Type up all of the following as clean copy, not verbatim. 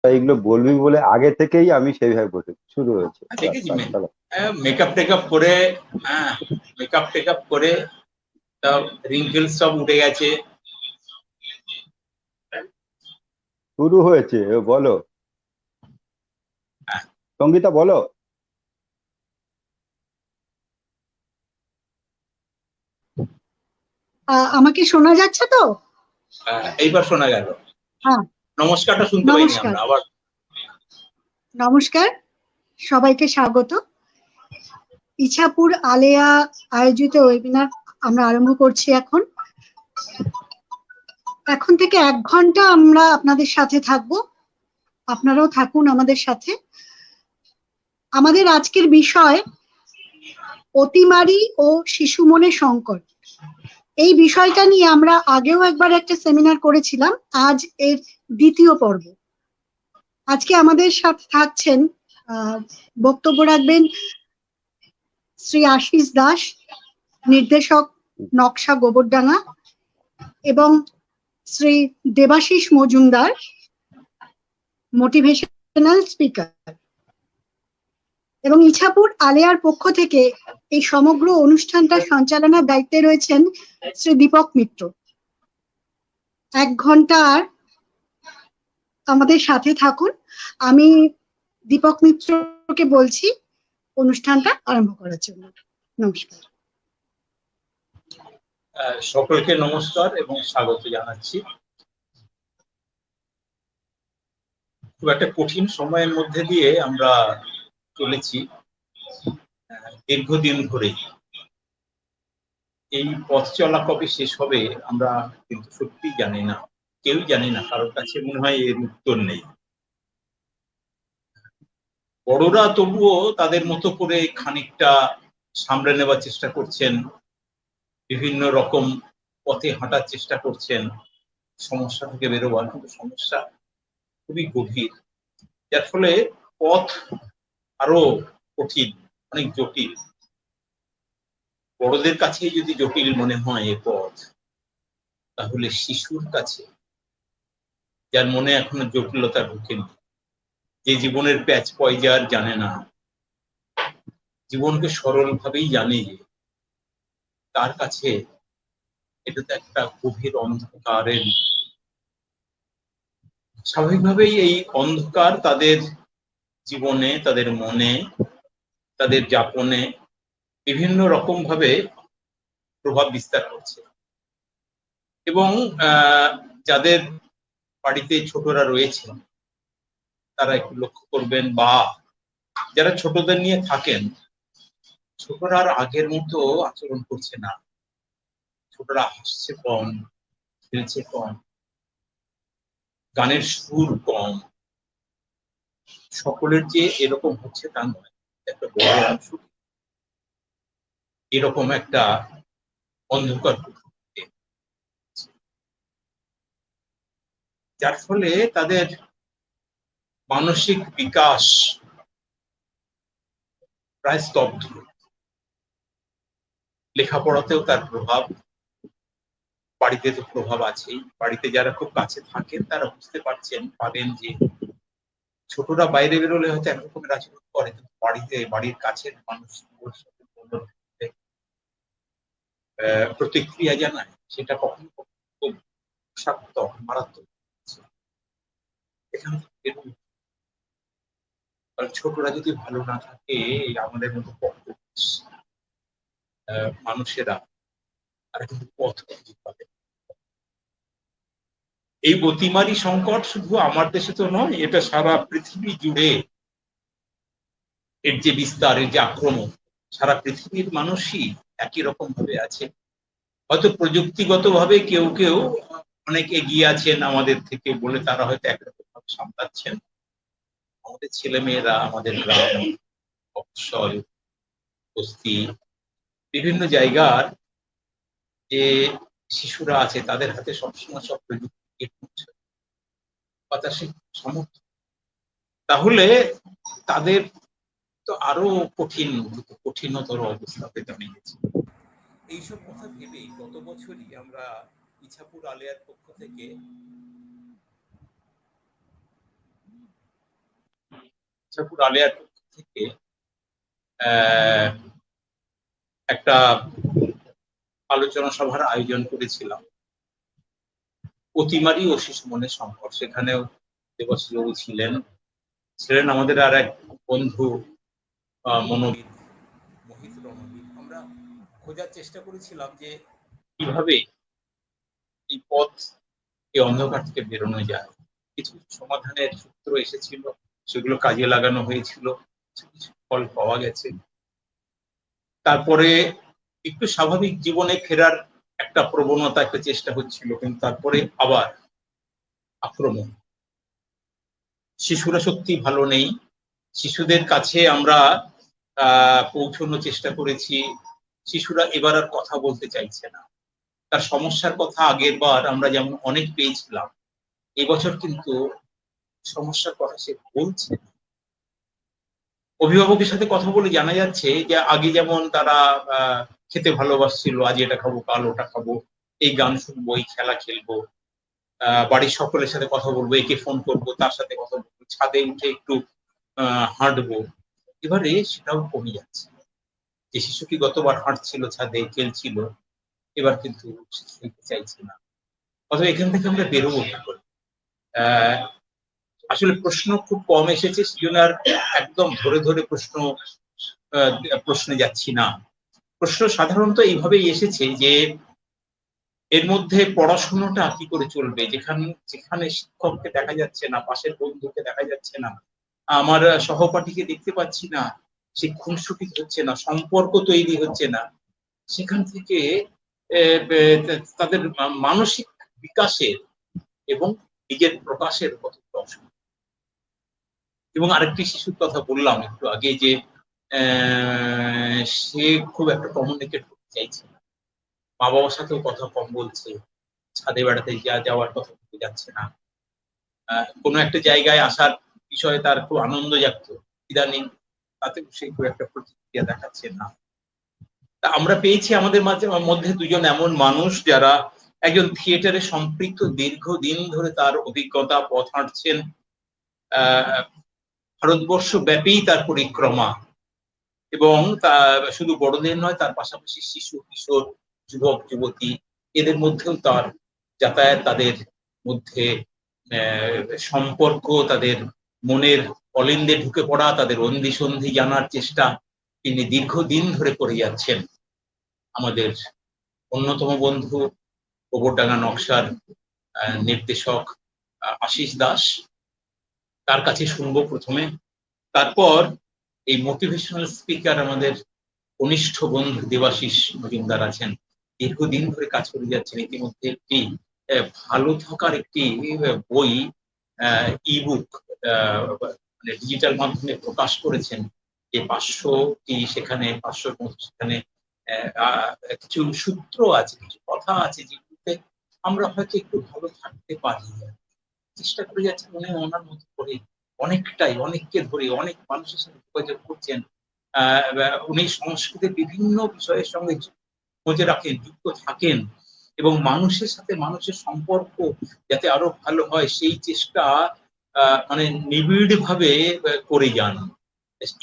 এইগুলো বলবি বলে আগে থেকেই আমি সেইভাবে বসে শুরু হয়েছে। দেখেছি মেকআপ টেকআপ করে, হ্যাঁ মেকআপ টেকআপ করে সব রিঙ্কেলস সব উঠে গেছে। শুরু হয়েছে, বলো হ্যাঁ, সঙ্গীতা, বলো। আমাকে শোনা যাচ্ছে তো? এইবার শোনা গেল। হ্যাঁ, নমস্কারটা শুনতে পাইনি নমস্কার। আমরা আবার। নমস্কার, সবাইকে স্বাগত। ইছাপুর আলেয়া আয়োজিত ওয়েবিনার আমরা আরম্ভ করছি এখন থেকে 1 ঘন্টা আমরা আপনাদের সাথে থাকবো, আপনারাও থাকুন আমাদের সাথে। আমাদের আজকের বিষয় অতিমারী ও শিশু মনে সংকট। এই বিষয়টা নিয়ে আমরা আগেও একবার একটা সেমিনার করেছিলাম, আজ এর দ্বিতীয় পর্ব। আজকে আমাদের সাথে থাকছেন, বক্তব্য রাখবেন শ্রী আশিস দাস, নির্দেশক, নকশা গোবরডাঙ্গা, এবং শ্রী দেবাশিস মজুমদার, মোটিভেশনাল স্পিকার। এবং ইছাপুর আলেয়ার পক্ষ থেকে এই সমগ্র অনুষ্ঠানটা সঞ্চালনার দায়িত্বে রয়েছেন শ্রী দীপক মিত্র। 1 ঘন্টা আর আমাদের সাথে থাকুন। আমি দীপক মিত্রকে বলছি অনুষ্ঠানটা আরম্ভ করার জন্য। নমস্কার। সকলকে নমস্কার এবং স্বাগত জানাচ্ছি। খুব একটা কঠিন সময়ের মধ্যে দিয়ে আমরা চলেছি দীর্ঘদিন ধরে। এই পথ চলা কবে শেষ হবে আমরা কিন্তু সত্যি জানি না, কেউ জানি না, কারোর কাছে মনে হয় এর উত্তর নেই। বড়রা তবুও তাদের মতো করে খানিকটা সামলে নেবার চেষ্টা করছেন, বিভিন্ন রকম পথে হাঁটার চেষ্টা করছেন সমস্যা থেকে বেরোবার, কিন্তু সমস্যা খুবই গভীর, যার ফলে পথ আরো কঠিন, অনেক জটিল। বড়দের কাছে যদি জটিল মনে হয় এ পথ, তাহলে শিশুর কাছে, যার মনে এখনো জটিলতা ঢুকেনি, যে জীবনের প্যাচ পয়জার জানে না, জীবনকে সরল ভাবেই জানে, যে তার কাছে এটা তো একটা গভীর অন্ধকারের। স্বাভাবিকভাবেই এই অন্ধকার তাদের জীবনে, তাদের মনে, তাদের যাপনে বিভিন্ন রকম ভাবে প্রভাব বিস্তার করছে। এবং যাদের বাড়িতে ছোটরা রয়েছেন তারা একটু লক্ষ্য করবেন, বা যারা ছোটদের নিয়ে থাকেন, ছোটরা আর আগের মতো আচরণ করছে না। ছোটরা হাসছে কম, খেলছে কম, গানের সুর কম। সকলের যে এরকম হচ্ছে তা নয়, একটা বড় অংশ এরকম একটা অন্ধকার, যার ফলে তাদের মানসিক বিকাশ প্রায় স্তব্ধ। লেখাপড়াতেও তার প্রভাব, বাড়িতে তো প্রভাব আছেই। বাড়িতে যারা খুব কাছে থাকেন তারা বুঝতে পারেন যে ছোটরা বাইরে বেরোলে হয়তো একরকমের আচরণ করে, কিন্তু বাড়িতে, বাড়ির কাছের মানুষগুলোর সাথে প্রতিক্রিয়া জানায়, সেটা কখনো কখনো খুব বিষাক্তক, মারাত্মক। এখান থেকে ছোটরা যদি ভালো না থাকে, আমাদের মতো মানুষেরা তারা কিন্তু পথ খুঁজে পাবে। এই অতিমারী সংকট শুধু আমার দেশে তো নয়, এটা সারা পৃথিবী জুড়ে এর যে বিস্তার, এর যে আক্রমণ, সারা পৃথিবীর মানুষই একই রকম ভাবে আছে। হয়তো প্রযুক্তিগত ভাবে কেউ কেউ অনেক এগিয়ে আছেন আমাদের থেকে বলে তারা হয়তো একরকম ভাবে সামলাচ্ছেন। আমাদের ছেলে মেয়েরা, আমাদের গ্রাম, অবসর, বস্তি, বিভিন্ন জায়গার যে শিশুরা আছে, তাদের হাতে সবসময় সব প্রযুক্তি বাতাসে সমর্থ। তাহলে তাদের তো আরো কঠিনতর অবস্থাতে দাঁড়িয়েছে। এইসব কথা ভেবেই গত বছরই আমরা ইছাপুর আলেয়ার পক্ষ থেকে ইচ্ছাপুর আলিয়ার পক্ষ থেকে একটা আলোচনা সভার আয়োজন করেছিলাম, অতিমারি ও শিশু মনের সংকট। সেখানেও দেবাশিস বাবু ছিলেন, ছিলেন আমাদের আর এক বন্ধু মনোবিদ মোহিত রণবিদ। আমরা খোঁজার চেষ্টা করেছিলাম যে কিভাবে এই পথ, এই অন্ধকার থেকে বেরোনো যায়। কিছু কিছু সমাধানের সূত্র এসেছিল, সেগুলো কাজে লাগানো হয়েছিল, কিছু কিছু ফল পাওয়া গেছে। তারপরে একটু স্বাভাবিক জীবনে ফেরার একটা প্রবণতা, একটা চেষ্টা হচ্ছিল, কিন্তু তারপরে আবার আক্রমণ। শিশুরা সত্যি ভালো নেই। শিশুদের কাছে আমরা পৌঁছানোর চেষ্টা করেছি, শিশুরা এবার আর কথা বলতে চাইছে না। তার সমস্যার কথা আগের বার আমরা যেমন অনেক পেয়েছিলাম, এবছর কিন্তু সমস্যার কথা সে বলছে না। অভিভাবকের সাথে কথা বলে জানা যাচ্ছে যে আগে যেমন তারা খেতে ভালোবাসছিল, আজ এটা খাবো কাল ওটা খাবো, এই গান শুনবো, এই খেলা খেলবো, বাড়ির সকলের সাথে কথা বলবো, একে ফোন করবো, তার সাথে কথা বলবো, ছাদে উঠে একটু হাঁটবো, এবারে সেটাও কমে যাচ্ছে। যে শিশু কি গতবার হাঁটছিল, ছাদে খেলছিল, এবার কিন্তু খেলতে চাইছে না। অথবা এখান থেকে আমরা বেরোবো কি করে? আসলে প্রশ্ন খুব কম এসেছে, সেজন্য আর একদম ধরে ধরে প্রশ্নে যাচ্ছি না। প্রশ্ন সাধারণত এইভাবেই এসেছে যে এর মধ্যে পড়াশোনাটা কি করে চলবে, যেখানে শিক্ষককে দেখা যাচ্ছে না, পাশের বন্ধুকে দেখা যাচ্ছে না, আমার সহপাঠীকে দেখতে পাচ্ছি না, সে খুনসুটি হচ্ছে না, সম্পর্ক তৈরি হচ্ছে না, সেখান থেকে তাদের মানসিক বিকাশের এবং নিজের প্রকাশের কতটা অসুবিধা। এবং আরেকটি শিশুর কথা বললাম একটু আগে, যে সে খুব একটা কমিউনিকেট করতে চাইছে না, মা বাবার সাথেও কথা কম বলছে, ছাদে বেড়াতে যাওয়ার কথা বলতে যাচ্ছে না, কোনো একটা জায়গায় আসার বিষয়ে তার খুব আনন্দ জাগতো, ইদানিং তাতে সে খুব একটা প্রতিক্রিয়া দেখাচ্ছে না। তা আমরা পেয়েছি আমাদের মধ্যে দুজন এমন মানুষ যারা একজন থিয়েটারে সম্পৃক্ত, দীর্ঘদিন ধরে তার অভিজ্ঞতা, পথ হাঁটছেন, ভারতবর্ষ ব্যাপী তার পরিক্রমা, এবং শুধু বড়দের নয়, তার পাশাপাশি শিশু কিশোর যুবক যুবতী, এদের মধ্যেও তার যাতায়াত, তাদের মধ্যে সম্পর্ক, তাদের মনের অলিন্দে ঢুকে পড়া, তাদের অন্ধি সন্ধি জানার চেষ্টা তিনি দীর্ঘদিন ধরে করে যাচ্ছেন। আমাদের অন্যতম বন্ধু গোবরডাঙ্গা নকশার নির্দেশক আশিস দাস, তার কাছে শুনবো প্রথমে। তারপর এই মোটিভেশনাল স্পিকার আমাদের কনিষ্ঠ বন্ধু দেবাশিস মজুমদার আছেন, দীর্ঘদিন ধরে কাজ করে যাচ্ছেন। ইতিমধ্যে একটি ভালো থাকার একটি বই, ইবুক, মানে ডিজিটাল মাধ্যমে প্রকাশ করেছেন, যে 500টি, সেখানে 500-র মতো সেখানে কিছু সূত্র আছে, কিছু কথা আছে, যেগুলোতে আমরা হয়তো একটু ভালো থাকতে পারি। চেষ্টা করে যাচ্ছে মনে ওনার মতো করে, অনেকটাই, অনেককে ধরে অনেক মানুষের সাথে যোগাযোগ করছেন। উনি সংস্কৃতির বিভিন্ন বিষয়ের সঙ্গে খোঁজে রাখেন, যুক্ত থাকেন, এবং মানুষের সাথে মানুষের সম্পর্ক যাতে আরো ভালো হয় সেই চেষ্টা মানে নিবিড় ভাবে করে যান।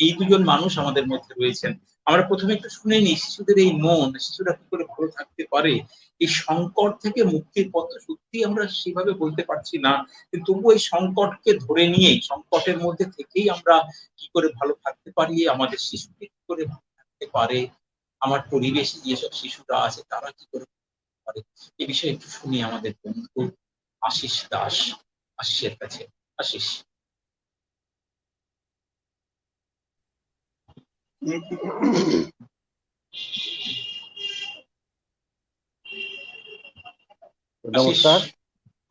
এই দুজন মানুষ আমাদের মধ্যে রয়েছেন। আমরা প্রথমে একটু শুনে নিই শিশুদের এই মন, শিশুরা কি করে ভালো থাকতে পারে। এই সংকট থেকে মুক্তির পথ সত্যি আমরা সেভাবে বলতে পারছি না, কিন্তু তবুও এই সংকটকে ধরে নিয়েই, সংকটের মধ্যে থেকেই আমরা কি করে ভালো থাকতে পারি, আমাদের শিশুকে কি করে ভালো থাকতে পারে, আমার পরিবেশে যেসব শিশুরা আছে তারা কি করে পারে, এই বিষয়ে একটু শুনি আমাদের বন্ধু আশিস দাস, আশিসের কাছে। আশিস। নমস্কার।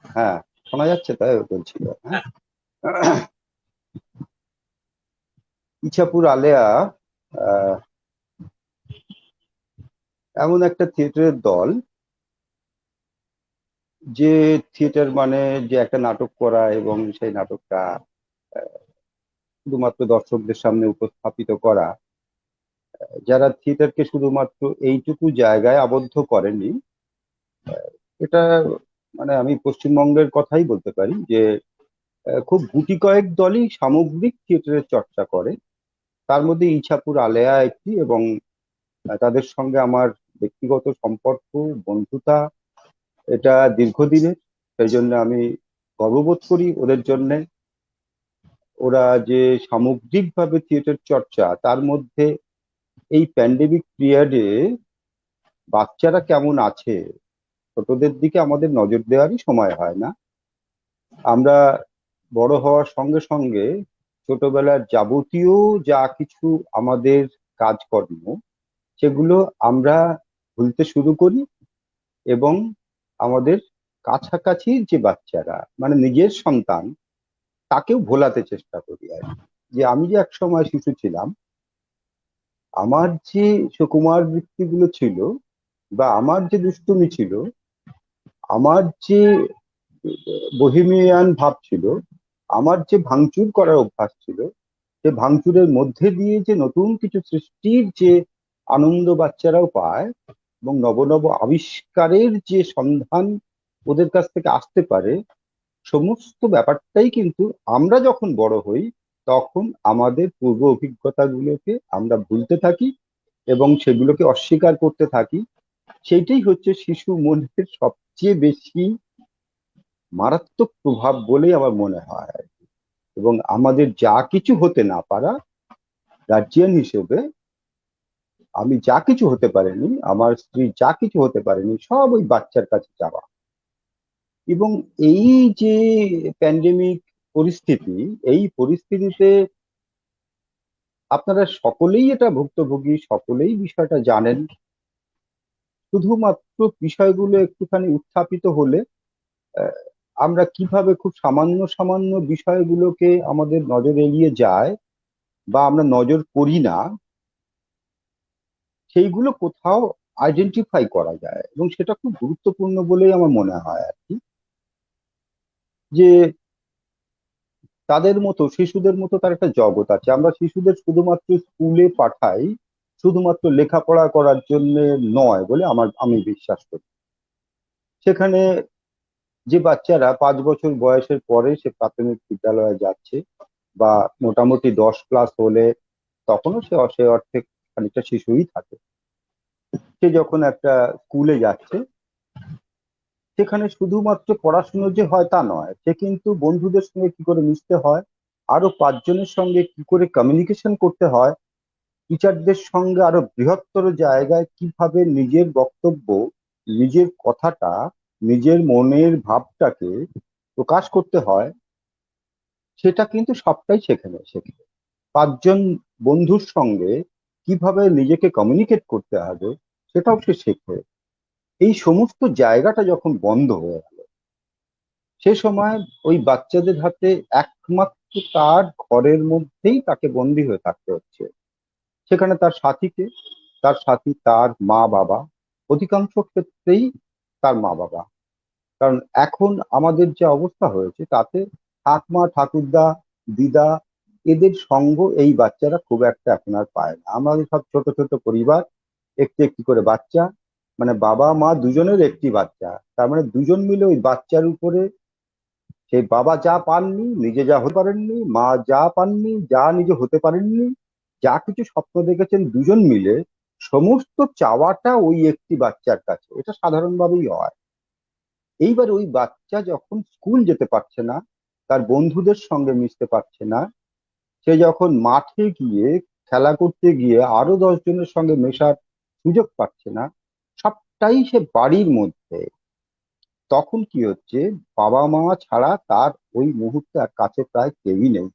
হ্যাঁ, শোনা যাচ্ছে? তাই বলছিল। হ্যাঁ, ইছাপুর আলেয়া এমন একটা থিয়েটারের দল, যে থিয়েটার মানে যে একটা নাটক করা এবং সেই নাটকটা শুধুমাত্র দর্শকদের সামনে উপস্থাপিত করা, যারা থিয়েটারকে শুধুমাত্র এইটুকু জায়গায় আবদ্ধ করেনি। এটা মানে আমি পশ্চিমবঙ্গের কথাই বলতে পারি, যে খুব গুটি কয়েক দলই সামগ্রিক থিয়েটারের চর্চা করে। তার মধ্যে ইছাপুর আলেয়া একটি, এবং তাদের সঙ্গে আমার ব্যক্তিগত সম্পর্ক, বন্ধুতা, এটা দীর্ঘদিনের। সেই জন্য আমি গর্ববোধ করি ওদের জন্য। ওরা যে সামগ্রিকভাবে থিয়েটার চর্চা, তার মধ্যে এই প্যান্ডেমিক পিরিয়ডে বাচ্চারা কেমন আছে, ছোটদের দিকে আমাদের নজর দেওয়ারই সময় হয় না। আমরা বড় হওয়ার সঙ্গে সঙ্গে ছোটবেলার যাবতীয় যা কিছু আমাদের কাজকর্ম, সেগুলো আমরা ভুলতে শুরু করি, এবং আমাদের কাছাকাছি যে বাচ্চারা, মানে নিজের সন্তান, তাকেও ভোলাতে চেষ্টা করি আর কি। যে আমি যে এক সময় শিশু ছিলাম, আমার যে সুকুমার বৃত্তিগুলো ছিল, বা আমার যে দুষ্টুমি ছিল, আমার যে বহিমিয়ান ভাব ছিল, আমার যে ভাঙচুর করার অভ্যাস ছিল, সে ভাঙচুরের মধ্যে দিয়ে যে নতুন কিছু সৃষ্টির যে আনন্দ বাচ্চারাও পায়, এবং নব নব আবিষ্কারের যে সন্ধান ওদের কাছ থেকে আসতে পারে, সমস্ত ব্যাপারটাই কিন্তু আমরা যখন বড় হই তখন আমাদের পূর্ব অভিজ্ঞতাগুলোকে আমরা ভুলতে থাকি এবং সেগুলোকে অস্বীকার করতে থাকি। সেইটাই হচ্ছে শিশু মনের সবচেয়ে বেশি মারাত্মক প্রভাব বলেই আমার মনে হয়। এবং আমাদের যা কিছু হতে না পারা, গার্জিয়ান হিসেবে আমি যা কিছু হতে পারিনি, আমার স্ত্রী যা কিছু হতে পারেনি, সব ওই বাচ্চার কাছে যাওয়া। এবং এই যে প্যান্ডেমিক পরিস্থিতি, এই পরিস্থিতিতে আপনারা সকলেই এটা ভুক্তভোগী, সকলেই বিষয়টা জানেন। শুধুমাত্র বিষয়গুলো একটুখানি উত্থাপিত হলে আহ, আমরা কিভাবে খুব সামান্য সামান্য বিষয়গুলোকে আমাদের নজর এড়িয়ে যায়, বা আমরা নজর করি না, সেইগুলো কোথাও আইডেন্টিফাই করা যায়। এবং সেটা খুব গুরুত্বপূর্ণ বলেই আমার মনে হয় আর কি। যে তাদের মতো, শিশুদের মতো তার একটা জগৎ আছে। আমরা শিশুদের শুধুমাত্র স্কুলে পাঠাই শুধুমাত্র লেখাপড়া করার জন্য নয় বলে আমি বিশ্বাস করি। সেখানে যে বাচ্চারা 5 বছর বয়সের পরে সে প্রাথমিক বিদ্যালয়ে যাচ্ছে, বা মোটামুটি 10 ক্লাস হলে, তখনও সে অর্থে খানিকটা শিশুই থাকে। সে যখন একটা স্কুলে যাচ্ছে, সেখানে শুধুমাত্র পড়াশুনো যে হয় তা নয়, সে কিন্তু বন্ধুদের সঙ্গে কি করে মিশতে হয়, আরো 5 জনের সঙ্গে কি করে কমিউনিকেশন করতে হয়, টিচারদের সঙ্গে আরো বৃহত্তর জায়গায় কিভাবে নিজের বক্তব্য, নিজের কথাটা, নিজের মনের ভাবটাকে প্রকাশ করতে হয়, সেটা কিন্তু সবটাই সেখানে শেখে। 5 জন বন্ধুর সঙ্গে কিভাবে নিজেকে কমিউনিকেট করতে হবে, সেটাও সে শেখে। এই সমস্ত জায়গাটা যখন বন্ধ হয়ে গেল, সে সময় ওই বাচ্চাদের হাতে একমাত্র তার ঘরের মধ্যেই তাকে বন্দি হয়ে থাকতে হচ্ছে। সেখানে তার সাথী তার মা বাবা, অধিকাংশ ক্ষেত্রেই তার মা বাবা। কারণ এখন আমাদের যে অবস্থা হয়েছে, তাতে ঠাকমা, ঠাকুরদা, দিদা, এদের সঙ্গ এই বাচ্চারা খুব একটা এখন আর পায় না। আমাদের সব ছোট ছোট পরিবার, একটি একটি করে বাচ্চা, মানে বাবা মা দুজনের একটি বাচ্চা, তার মানে দুজন মিলে ওই বাচ্চার উপরে, সেই বাবা যা পাননি, নিজে যা হতে পারেননি, মা যা পাননি, যা নিজে হতে পারেননি, যা কিছু স্বপ্ন দেখেছেন দুজন মিলে, সমস্ত চাওয়াটা ওই একটি বাচ্চার কাছে। এটা সাধারণভাবেই হয়। এইবার ওই বাচ্চা যখন স্কুল যেতে পারছে না, তার বন্ধুদের সঙ্গে মিশতে পারছে না, সে যখন মাঠে গিয়ে খেলা করতে গিয়ে আরো 10 জনের সঙ্গে মেশার সুযোগ পাচ্ছে না, সবটাই সে বাড়ির মধ্যে, তখন কি হচ্ছে, বাবা মা ছাড়া তার ওই মুহূর্তে আর কাছে প্রায় কেউই নেই।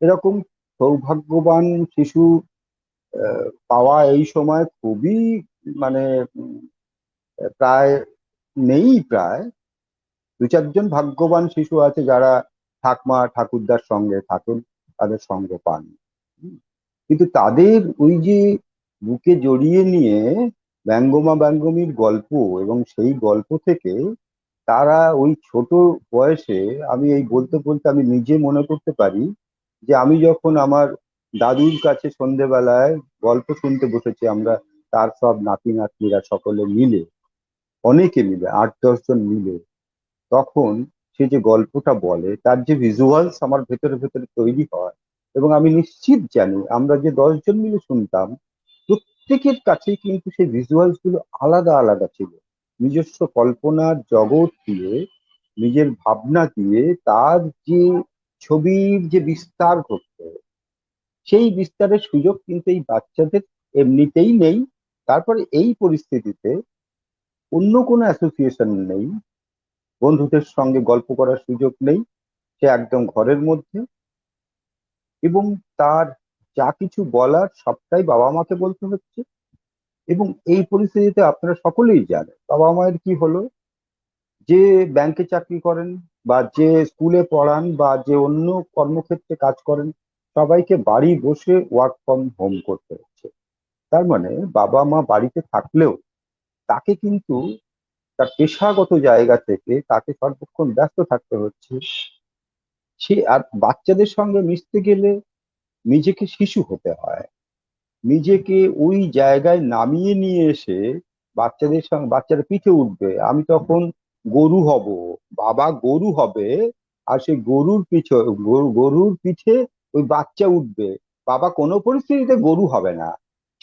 এরকম সৌভাগ্যবান শিশু পাওয়া এই সময় খুবই, মানে প্রায় নেই। প্রায় 2-4 জন ভাগ্যবান শিশু আছে যারা ঠাকমা ঠাকুরদার সঙ্গে থাকেন, তাদের সঙ্গ পান। হুম। কিন্তু তাদের ওই যে বুকে জড়িয়ে নিয়ে ব্যঙ্গমা ব্যঙ্গমীর গল্প, এবং সেই গল্প থেকে তারা ওই ছোট বয়সে, আমি এই বলতে বলতে আমি নিজে মনে করতে পারি যে আমি যখন আমার দাদুর কাছে সন্ধেবেলায় গল্প শুনতে বসেছি আমরা, তার সব নাতি নাতনিরা সকলে মিলে, অনেকে মিলে, 8-10 জন মিলে, তখন সে যে গল্পটা বলে তার যে ভিজুয়ালস আমার ভেতরে ভেতরে তৈরি হয়, এবং আমি নিশ্চিত জানি আমরা যে 10 জন মিলে শুনতাম প্রত্যেকের কাছেই কিন্তু সেই ভিজুয়ালস গুলো আলাদা আলাদা ছিল। নিজস্ব কল্পনার জগৎ দিয়ে, নিজের ভাবনা দিয়ে তার যে ছবির যে বিস্তার ঘটতো, সেই বিস্তারের সুযোগ কিন্তু এই বাচ্চাদের এমনিতেই নেই। তারপরে এই পরিস্থিতিতে অন্য কোনো অ্যাসোসিয়েশন নেই, বন্ধুদের সঙ্গে গল্প করার সুযোগ নেই, সে একদম ঘরের মধ্যে, এবং তার যা কিছু বলার সবটাই বাবা মাকে বলতে হচ্ছে। এবং এই পরিস্থিতিতে আপনারা সকলেই জানেন বাবা মায়ের কি হলো, যে ব্যাংকে চাকরি করেন বা যে স্কুলে পড়ান বা যে অন্য কর্মক্ষেত্রে কাজ করেন, সবাইকে বাড়ি বসে ওয়ার্ক ফ্রম হোম করতে হচ্ছে। তার মানে বাবা মা বাড়িতে থাকলেও তাকে কিন্তু তার পেশাগত জায়গা থেকে তাকে সর্বক্ষণ ব্যস্ত থাকতে হচ্ছে। সে আর বাচ্চাদের সঙ্গে মিশতে গেলে নিজেকে শিশু হতে হয়, নিজেকে ওই জায়গায় নামিয়ে নিয়ে এসে বাচ্চাদের সঙ্গে, বাচ্চারা পিঠে উঠবে, আমি তখন গরু হব, বাবা গরু হবে, আর সেই গরুর পিঠে ওই বাচ্চা উঠবে। বাবা কোনো পরিস্থিতিতে গরু হবে না,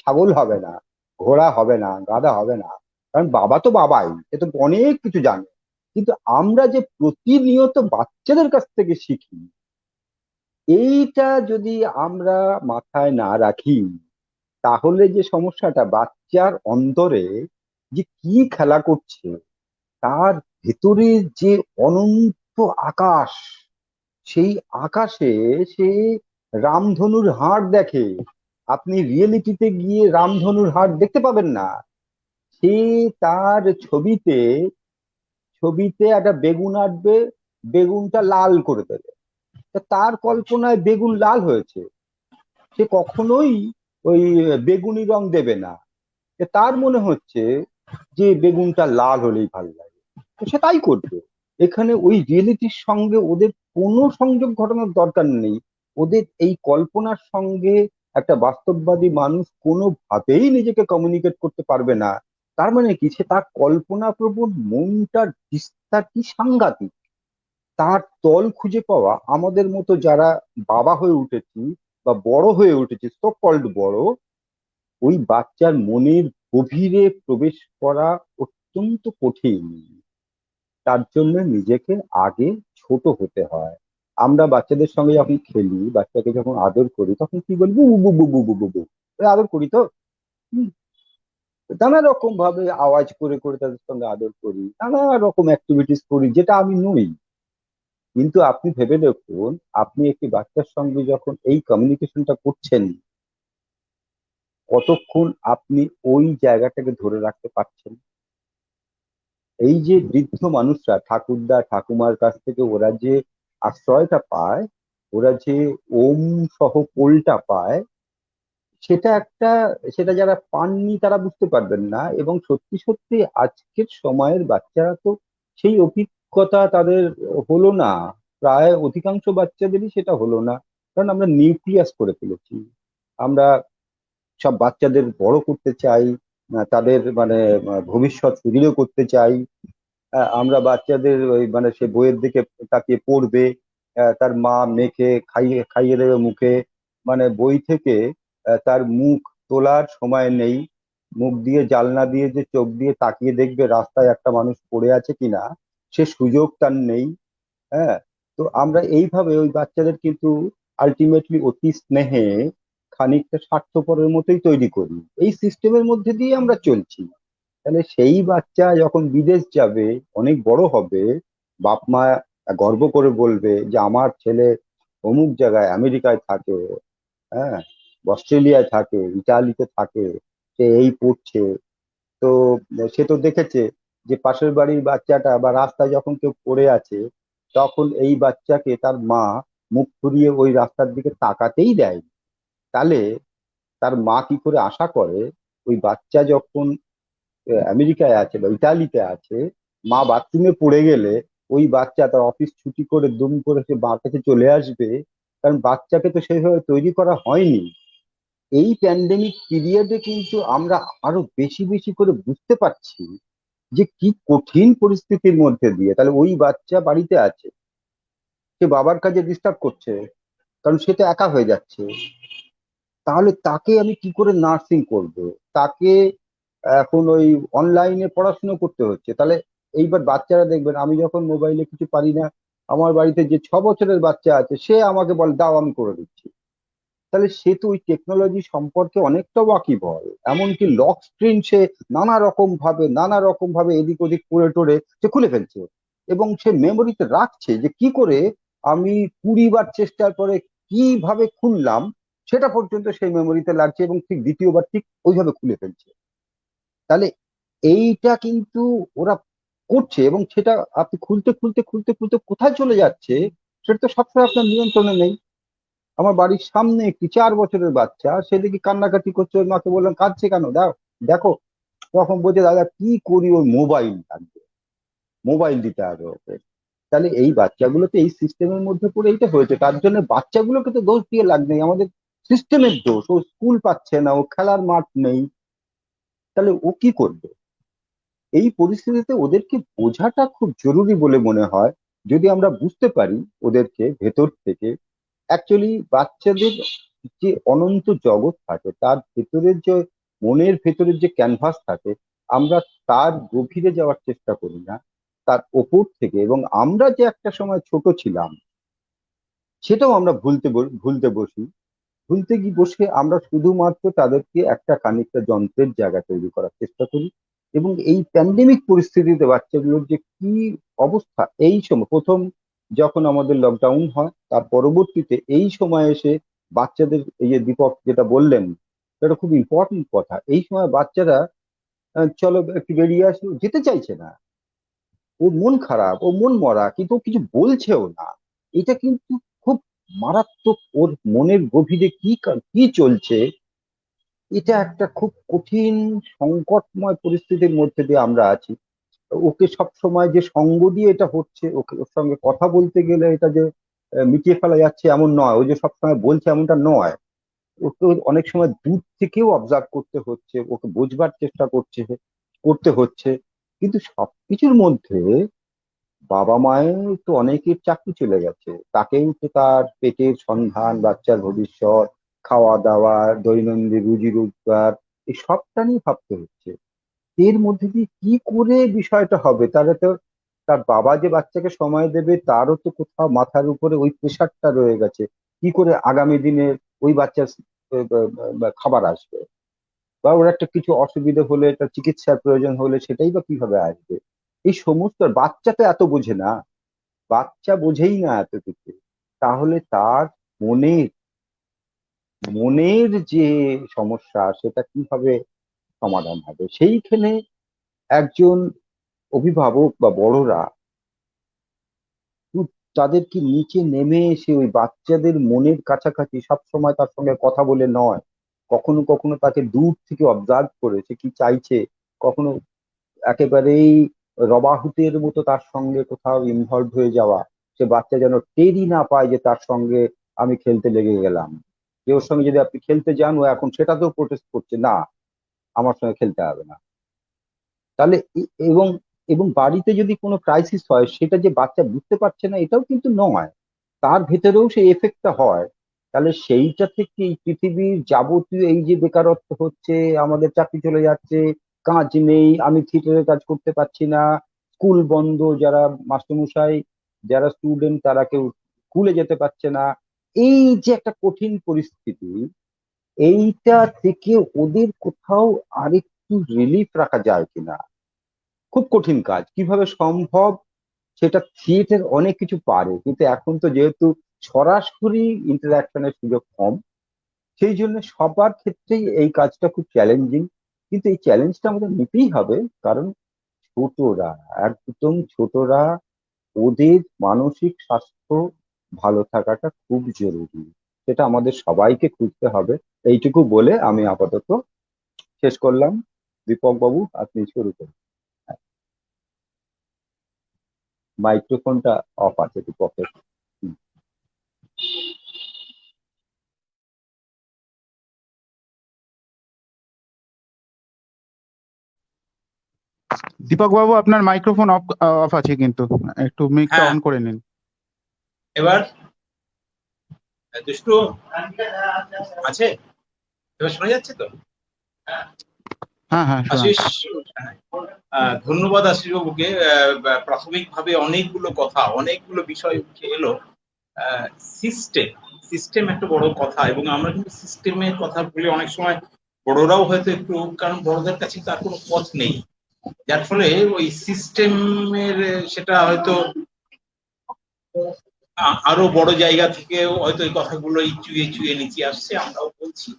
ছাগল হবে না, ঘোড়া হবে না, গাধা হবে না, কারণ বাবা তো বাবাই, এ তো অনেক কিছু জানে। কিন্তু আমরা যে প্রতিনিয়ত বাচ্চাদের কাছ থেকে শিখি, এইটা যদি আমরা মাথায় না রাখি, তাহলে যে সমস্যাটা, বাচ্চার অন্তরে যে কি খেলা করছে, তার ভেতরে যে অনন্ত আকাশ, সেই আকাশে সে রামধনুর হাড় দেখে। আপনি রিয়েলিটিতে গিয়ে রামধনুর হাড় দেখতে পাবেন না। সে তার ছবিতে ছবিতে একটা বেগুন আঁটবে, বেগুনটা লাল করে দেবে। তা তার কল্পনায় বেগুন লাল হয়েছে, সে কখনোই ওই বেগুনি রং দেবে না। তার মনে হচ্ছে যে বেগুনটা লাল হলেই ভালো লাগে, তো সে তাই করবে। এখানে ওই রিয়েলিটির সঙ্গে ওদের কোনো সংযোগ ঘটানোর দরকার নেই। ওদের এই কল্পনার সঙ্গে একটা বাস্তববাদী মানুষ কোনোভাবেই নিজেকে কমিউনিকেট করতে পারবে না। তার মানে কি, সে তার কল্পনা প্রবণ মনটার বিস্তার কি সাংঘাতিক। তার তল খুঁজে পাওয়া আমাদের মতো যারা বাবা হয়ে উঠেছি বা বড় হয়ে উঠেছি, সো কল্ড বড়, ওই বাচ্চার মনের গভীরে প্রবেশ করা অত্যন্ত কঠিন। তার জন্য নিজেকে আগে ছোট হতে হয়। আমরা বাচ্চাদের সঙ্গে যখন খেলি, বাচ্চাকে যখন আদর করি, তখন কি বলি, বু বু বু বু বু বু বু, আদর করি তো। হুম, নানা রকম ভাবে আওয়াজ করে করে তাদের সঙ্গে আদর করি, নানা রকম অ্যাক্টিভিটিস করি, যেটা আমি নই। কিন্তু আপনি ভেবে দেখুন, আপনি একটি বাচ্চার সঙ্গে যখন এই কমিউনিকেশনটা করছেন, কতক্ষণ আপনি ওই জায়গাটাকে ধরে রাখতে পারছেন। এই যে বৃদ্ধ মানুষরা ঠাকুরদা ঠাকুমার কাছ থেকে ওরা যে আশ্রয়টা পায়, ওরা যে ওম সহ কোলটা পায়, সেটা একটা, সেটা যারা পাননি তারা বুঝতে পারবেন না। এবং সত্যি সত্যি আজকের সময়ের বাচ্চারা তো সেই অভিজ্ঞতা তাদের হলো না। প্রায় অধিকাংশ বাচ্চাদেরই সেটা হলো না, কারণ আমরা নিউক্লিয়াস করে ফেলেছি। আমরা সব বাচ্চাদের বড় করতে চাই, তাদের মানে ভবিষ্যৎ সুদৃঢ় করতে চাই। আমরা বাচ্চাদের ওই মানে সে বইয়ের দিকে তাকিয়ে পড়বে, তার মা মেখে খাইয়ে খাইয়ে দেবে মুখে, মানে বই থেকে তার মুখ তোলার সময় নেই। মুখ দিয়ে জানলা দিয়ে যে চোখ দিয়ে তাকিয়ে দেখবে রাস্তায় একটা মানুষ পড়ে আছে কিনা, সে সুযোগ তার নেই। হ্যাঁ, তো আমরা এইভাবে ওই বাচ্চাদের কিন্তু আলটিমেটলি অতি স্নেহে খানিকটা স্বার্থপরের মতোই তৈরি করি। এই সিস্টেমের মধ্যে দিয়ে আমরা চলছি। তাহলে সেই বাচ্চা যখন বিদেশ যাবে, অনেক বড় হবে, বাপ মা গর্ব করে বলবে যে আমার ছেলে অমুক জায়গায় আমেরিকায় থাকে, হ্যাঁ, অস্ট্রেলিয়ায় থাকে, ইটালিতে থাকে, সে এই পড়ছে। তো সে তো দেখেছে যে পাশের বাড়ির বাচ্চাটা বা রাস্তায় যখন কেউ পড়ে আছে, তখন এই বাচ্চাকে তার মা মুখ ঘুরিয়ে ওই রাস্তার দিকে তাকাতেই দেয়। তাহলে তার মা কি করে আশা করে ওই বাচ্চা যখন আমেরিকায় আছে বা ইটালিতে আছে, মা বাথরুমে পড়ে গেলে ওই বাচ্চা তার অফিস ছুটি করে দুম করে সে মার কাছে চলে আসবে? কারণ বাচ্চাকে তো সেইভাবে তৈরি করা হয়নি। এই প্যান্ডেমিক পিরিয়ডে কিন্তু আমরা আরো বেশি বেশি করে বুঝতে পারছি যে কি কঠিন পরিস্থিতির মধ্যে দিয়ে, তাহলে ওই বাচ্চা বাড়িতে আছে, সে বাবার কাজে ডিস্টার্ব করছে, কারণ সে তো একা হয়ে যাচ্ছে। তাহলে তাকে আমি কি করে নার্সিং করব? তাকে এখন ওই অনলাইনে পড়াশুনো করতে হচ্ছে। তাহলে এইবার বাচ্চারা দেখবেন, আমি যখন মোবাইলে কিছু পারি না, আমার বাড়িতে যে 6 বছরের বাচ্চা আছে সে আমাকে বলে দাও আমি করে দিচ্ছি। তাহলে সে তো ওই টেকনোলজি সম্পর্কে অনেকটা ওয়াকিবহাল, এমনকি লক স্ক্রিন সে নানা রকম ভাবে এদিক ওদিক করে টোরে সে খুলে ফেলছে, এবং সে মেমোরিতে রাখছে যে কি করে আমি 20 বার চেষ্টার পরে কিভাবে খুললাম, সেটা পর্যন্ত সেই মেমোরিতে লাগছে, এবং ঠিক দ্বিতীয়বার ঠিক ওইভাবে খুলে ফেলছে। তাহলে এইটা কিন্তু ওরা করছে, এবং সেটা আপনি খুলতে খুলতে খুলতে খুলতে কোথায় চলে যাচ্ছে সেটা তো সবসময় আপনার নিয়ন্ত্রণে নেই। আমার বাড়ির সামনে একটি 4 বছরের বাচ্চা, সেদিকে কান্নাকাটি করছে, ওর মাকে বললাম কাঁদছে কেন, দাও দেখো, তখন বলছে দাদা কি করি, ওর মোবাইল লাগবে, মোবাইল দিতে হবে ওকে। তাহলে এই বাচ্চাগুলোকে এই সিস্টেমের মধ্যে পড়ে এইটা হয়েছে, তার জন্য বাচ্চাগুলোকে তো দোষ দিয়ে লাভ নেই, আমাদের সিস্টেমের দোষ। ও স্কুল পাচ্ছে না, ও খেলার মাঠ নেই, তাহলে ও কি করবে? এই পরিস্থিতিতে ওদেরকে বোঝাটা খুব জরুরি বলে মনে হয়। যদি আমরা বুঝতে পারি ওদেরকে ভেতর থেকে, অ্যাকচুয়ালি বাচ্চাদের যে অনন্ত জগৎ থাকে, তার ভেতরের যে মনের ভেতরের যে ক্যানভাস থাকে, আমরা তার গভীরে যাওয়ার চেষ্টা করি না, তার ওপর থেকে। এবং আমরা যে একটা সময় ছোট ছিলাম সেটাও আমরা ভুলতে বসি। ভুলতে গিয়ে বসে আমরা শুধুমাত্র তাদেরকে একটা খানিকটা যন্ত্রের জায়গা তৈরি করার চেষ্টা করি। এবং এই প্যান্ডেমিক পরিস্থিতিতে বাচ্চাগুলোর যে কি অবস্থা, এই সময় প্রথম যখন আমাদের লকডাউন হয়, তার পরবর্তীতে এই সময় এসে বাচ্চাদের, এই যে দীপক যেটা বললেন, সেটা খুব ইম্পর্টেন্ট কথা। এই সময় বাচ্চারা চলো একটু বেরিয়ে আসি, ও যেতে চাইছে না, ওর মন খারাপ, ও মন মরা, কিন্তু ও কিছু বলছেও না। এটা কিন্তু খুব মারাত্মক, ওর মনের গভীরে কি চলছে, এটা একটা খুব কঠিন সংকটময় পরিস্থিতির মধ্যে দিয়ে আমরা আছি। ওকে সব সময় যে সঙ্গ দিয়ে এটা হচ্ছে, ওকে ওর সঙ্গে কথা বলতে গেলে এটা যে মিটিয়ে ফেলা যাচ্ছে এমন নয়, ও যে সবসময় বলছে এমনটা নয়। ওকে অনেক সময় দূর থেকেও অবজার্ভ করতে হচ্ছে, ওকে বোঝবার চেষ্টা করতে হচ্ছে। কিন্তু সবকিছুর মধ্যে বাবা মায়ের তো অনেকের চাকরি চলে গেছে, তাকেও তো তার পেটের সন্ধান, বাচ্চার ভবিষ্যৎ, খাওয়া দাওয়া, দৈনন্দিন রুজি রোজগার, এই সবটা নিয়ে ভাবতে হচ্ছে। এর মধ্যে দিয়ে কি করে বিষয়টা হবে, তাহলে তো তার বাবা যে বাচ্চাকে সময় দেবে তারও তো কোথাও মাথার উপরে ওই প্রেশারটা রয়ে গেছে। কি করে আগামী দিনে ওই বাচ্চার খাবার আসবে, বা ওর একটা কিছু অসুবিধা হলে, একটা চিকিৎসার প্রয়োজন হলে সেটাই বা কিভাবে আসবে? এই সমস্ত বাচ্চা তো এত বোঝে না, বাচ্চা বোঝেই না এত কিছু। তাহলে তার মনের মনের যে সমস্যা সেটা কিভাবে সমাধান হবে? সেইখানে একজন অভিভাবক বা বড়রা তাদেরকে নিচে নেমে এসে ওই বাচ্চাদের মনের কাছাকাছি সব সময় তার সঙ্গে কথা বলে নয়, কখনো কখনো তাকে দূর থেকে অবজার্ভ করে সে কি চাইছে, কখনো একেবারেই রবাহুতের মতো তার সঙ্গে কোথাও ইনভলভ হয়ে যাওয়া, সে বাচ্চা যেন টেরই না পায় যে তার সঙ্গে আমি খেলতে লেগে গেলাম। যে ওর সঙ্গে যদি আপনি খেলতে যান, ও এখন সেটাতেও প্রোটেস্ট করছে, না আমার সঙ্গে খেলতে হবে না। তাহলে এবং এবং বাড়িতে যদি কোনো ক্রাইসিস হয়, সেটা যে বাচ্চা বুঝতে পারছে না এটাও কিন্তু নয়, তার ভেতরেও সেই এফেক্টটা হয়। তাহলে সেইটা থেকে এই পৃথিবীর যাবতীয় এই যে বেকারত্ব হচ্ছে, আমাদের চাকরি চলে যাচ্ছে, কাজ নেই, আমি থিয়েটারের কাজ করতে পারছি না, স্কুল বন্ধ, যারা মাস্টারমশাই, যারা স্টুডেন্ট তারা কেউ স্কুলে যেতে পারছে না, এই যে একটা কঠিন পরিস্থিতি, এইটা থেকে ওদের কোথাও আরেকটু রিলিফ রাখা যায় কিনা। খুব কঠিন কাজ, কিভাবে সম্ভব? সেটা থিয়েটার অনেক কিছু পারে, কিন্তু এখন তো যেহেতু সরাসরি ইন্টারাকশনের সুযোগ কম, সেই জন্য সবার ক্ষেত্রেই এই কাজটা খুব চ্যালেঞ্জিং। কিন্তু এই চ্যালেঞ্জটা আমাদের নিতেই হবে, কারণ ছোটরা, একদম ছোটরা, ওদের মানসিক স্বাস্থ্য ভালো থাকাটা খুব জরুরি। সেটা আমাদের সবাইকে খুঁজতে হবে। এইটুকু বলে আমি আপাতত শেষ করলাম। দীপক বাবু, আপনি শুরু করুন। মাইক্রোফোনটা অফ আছে দীপকের। হুম। দীপক বাবু, আপনার মাইক্রোফোন অফ আছে, কিন্তু একটু মিকটা হ্যাঁ। অন করে নিন। এবার দুষ্টু আছে, এবার শোনা যাচ্ছে তো? হ্যাঁ হ্যাঁ, শোনা আশিস, যাচ্ছে। ধন্যবাদ আশিস বাবুকে। প্রাথমিকভাবে অনেকগুলো কথা, অনেকগুলো বিষয় উঠে এলো। সিস্টেম সিস্টেম একটা বড় কথা, এবং আমরা কিন্তু সিস্টেমের কথা বলে অনেক সময় বড়রাও হয়তো একটু, কারণ বড়দের কাছে তার কোনো পথ নেই, যার ফলে ওই সিস্টেমের সেটা হয়তো আরো বড় জায়গা থেকে হয়তো এই কথাগুলো চুয়ে চুয়ে নিচে আসছে, আমরাও বলছি।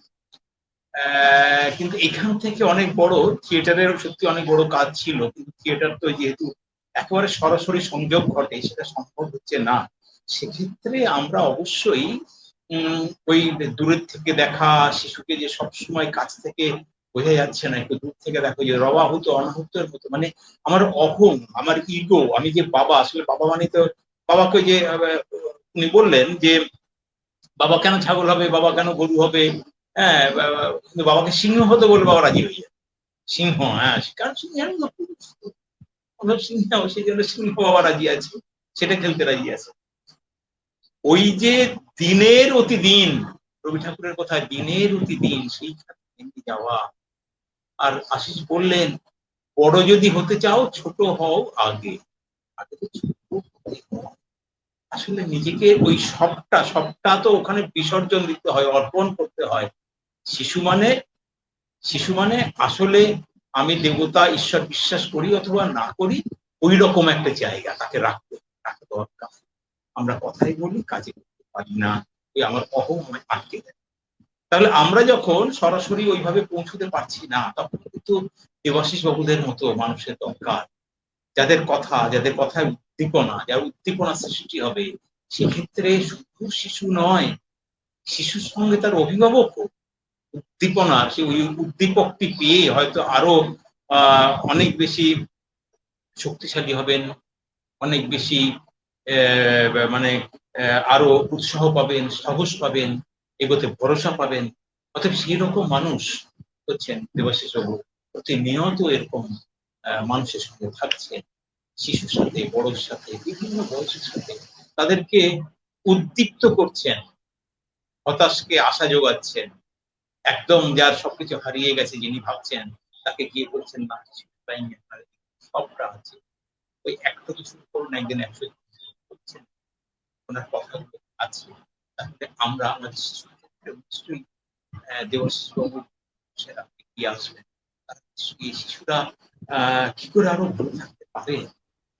কিন্তু এখান থেকে অনেক বড় থিয়েটারের সত্যি অনেক বড় কাজ ছিল, কিন্তু থিয়েটার তো যেহেতু একেবারে সরাসরি সংযোগ ঘটে, সেটা সম্ভব হচ্ছে না। সেক্ষেত্রে আমরা অবশ্যই ওই দূরের থেকে দেখা শিশুকে যে সবসময় কাছ থেকে বোঝা যাচ্ছে না, একটু দূর থেকে দেখো, যে রবাহুত অনাহুতের মতো, মানে আমার অহং, আমার ইগো, আমি যে বাবা, আসলে বাবা মানে তো, বাবাকে যে উনি বললেন যে বাবা কেন ছাগল হবে, বাবা কেন গরু হবে, হ্যাঁ, কিন্তু বাবাকে সিংহ হতে বলে বাবা রাজি হয়ে যায়। সিংহ, হ্যাঁ, কারণ সিংহ সিংহ, সেই জন্য সিংহ বাবা রাজি আছে, সেটা খেলতে রাজি আছে। ওই যে দিনের অতি দিন, রবি ঠাকুরের কথা, দিনের অতি দিন, সেই যাওয়া। আর আশিস বললেন, বড় যদি হতে চাও ছোট হও আগে, আগে তো ছোট হতে হয়। আসলে নিজেকে ওই সবটা তো ওখানে বিসর্জন দিতে হয়, অর্পণ করতে হয়। শিশু মানে আসলে আমি দেবতা ঈশ্বর বিশ্বাস করি অথবা না করি, ওই রকম একটা জায়গা তাকে রাখা দরকার। আমরা কথাই বলি, কাজে করতে পারি না, ওই আমার অহং আমায় আটকে দেয়। তাহলে আমরা যখন সরাসরি ওইভাবে পৌঁছতে পারছি না, তখন কিন্তু দেবাশিস বাবুদের মতো মানুষের দরকার, যাদের কথায় উদ্দীপনা, যার উদ্দীপনা সৃষ্টি হবে। সেক্ষেত্রে শুধু শিশু নয়, শিশুর সঙ্গে তার অভিভাবক উদ্দীপনা, ওই উদ্দীপকটি পেয়ে হয়তো আরো অনেক বেশি শক্তিশালী হবেন, অনেক বেশি মানে আরো উৎসাহ পাবেন, সাহস পাবেন, এগোতে ভরসা পাবেন। অতএব সেই রকম মানুষ হচ্ছেন দেবাশিস বাবু, প্রতিনিয়ত এরকম মানুষের সঙ্গে থাকছেন, শিশুর সাথে, বড়োর সাথে, বিভিন্ন বয়সের সাথে, তাদেরকে উদ্দীপ্ত করছেন, হতাশকে আশা যোগাচ্ছেন। একদম যার সবকিছু হারিয়ে গেছে, যিনি ভাবছেন, তাকে গিয়ে বলছেন না, সবটা আছে, ওই একটা কিছু করুন, একদিন 100 করছেন, ওনার কথাগুলো আছে। তাহলে আমরা আমাদের শিশুর ক্ষেত্রে নিশ্চয়ই দেবাশিস বাবু এগিয়ে আসবেন। এই শিশুরা কি করে আরো ভালো থাকতে পারে,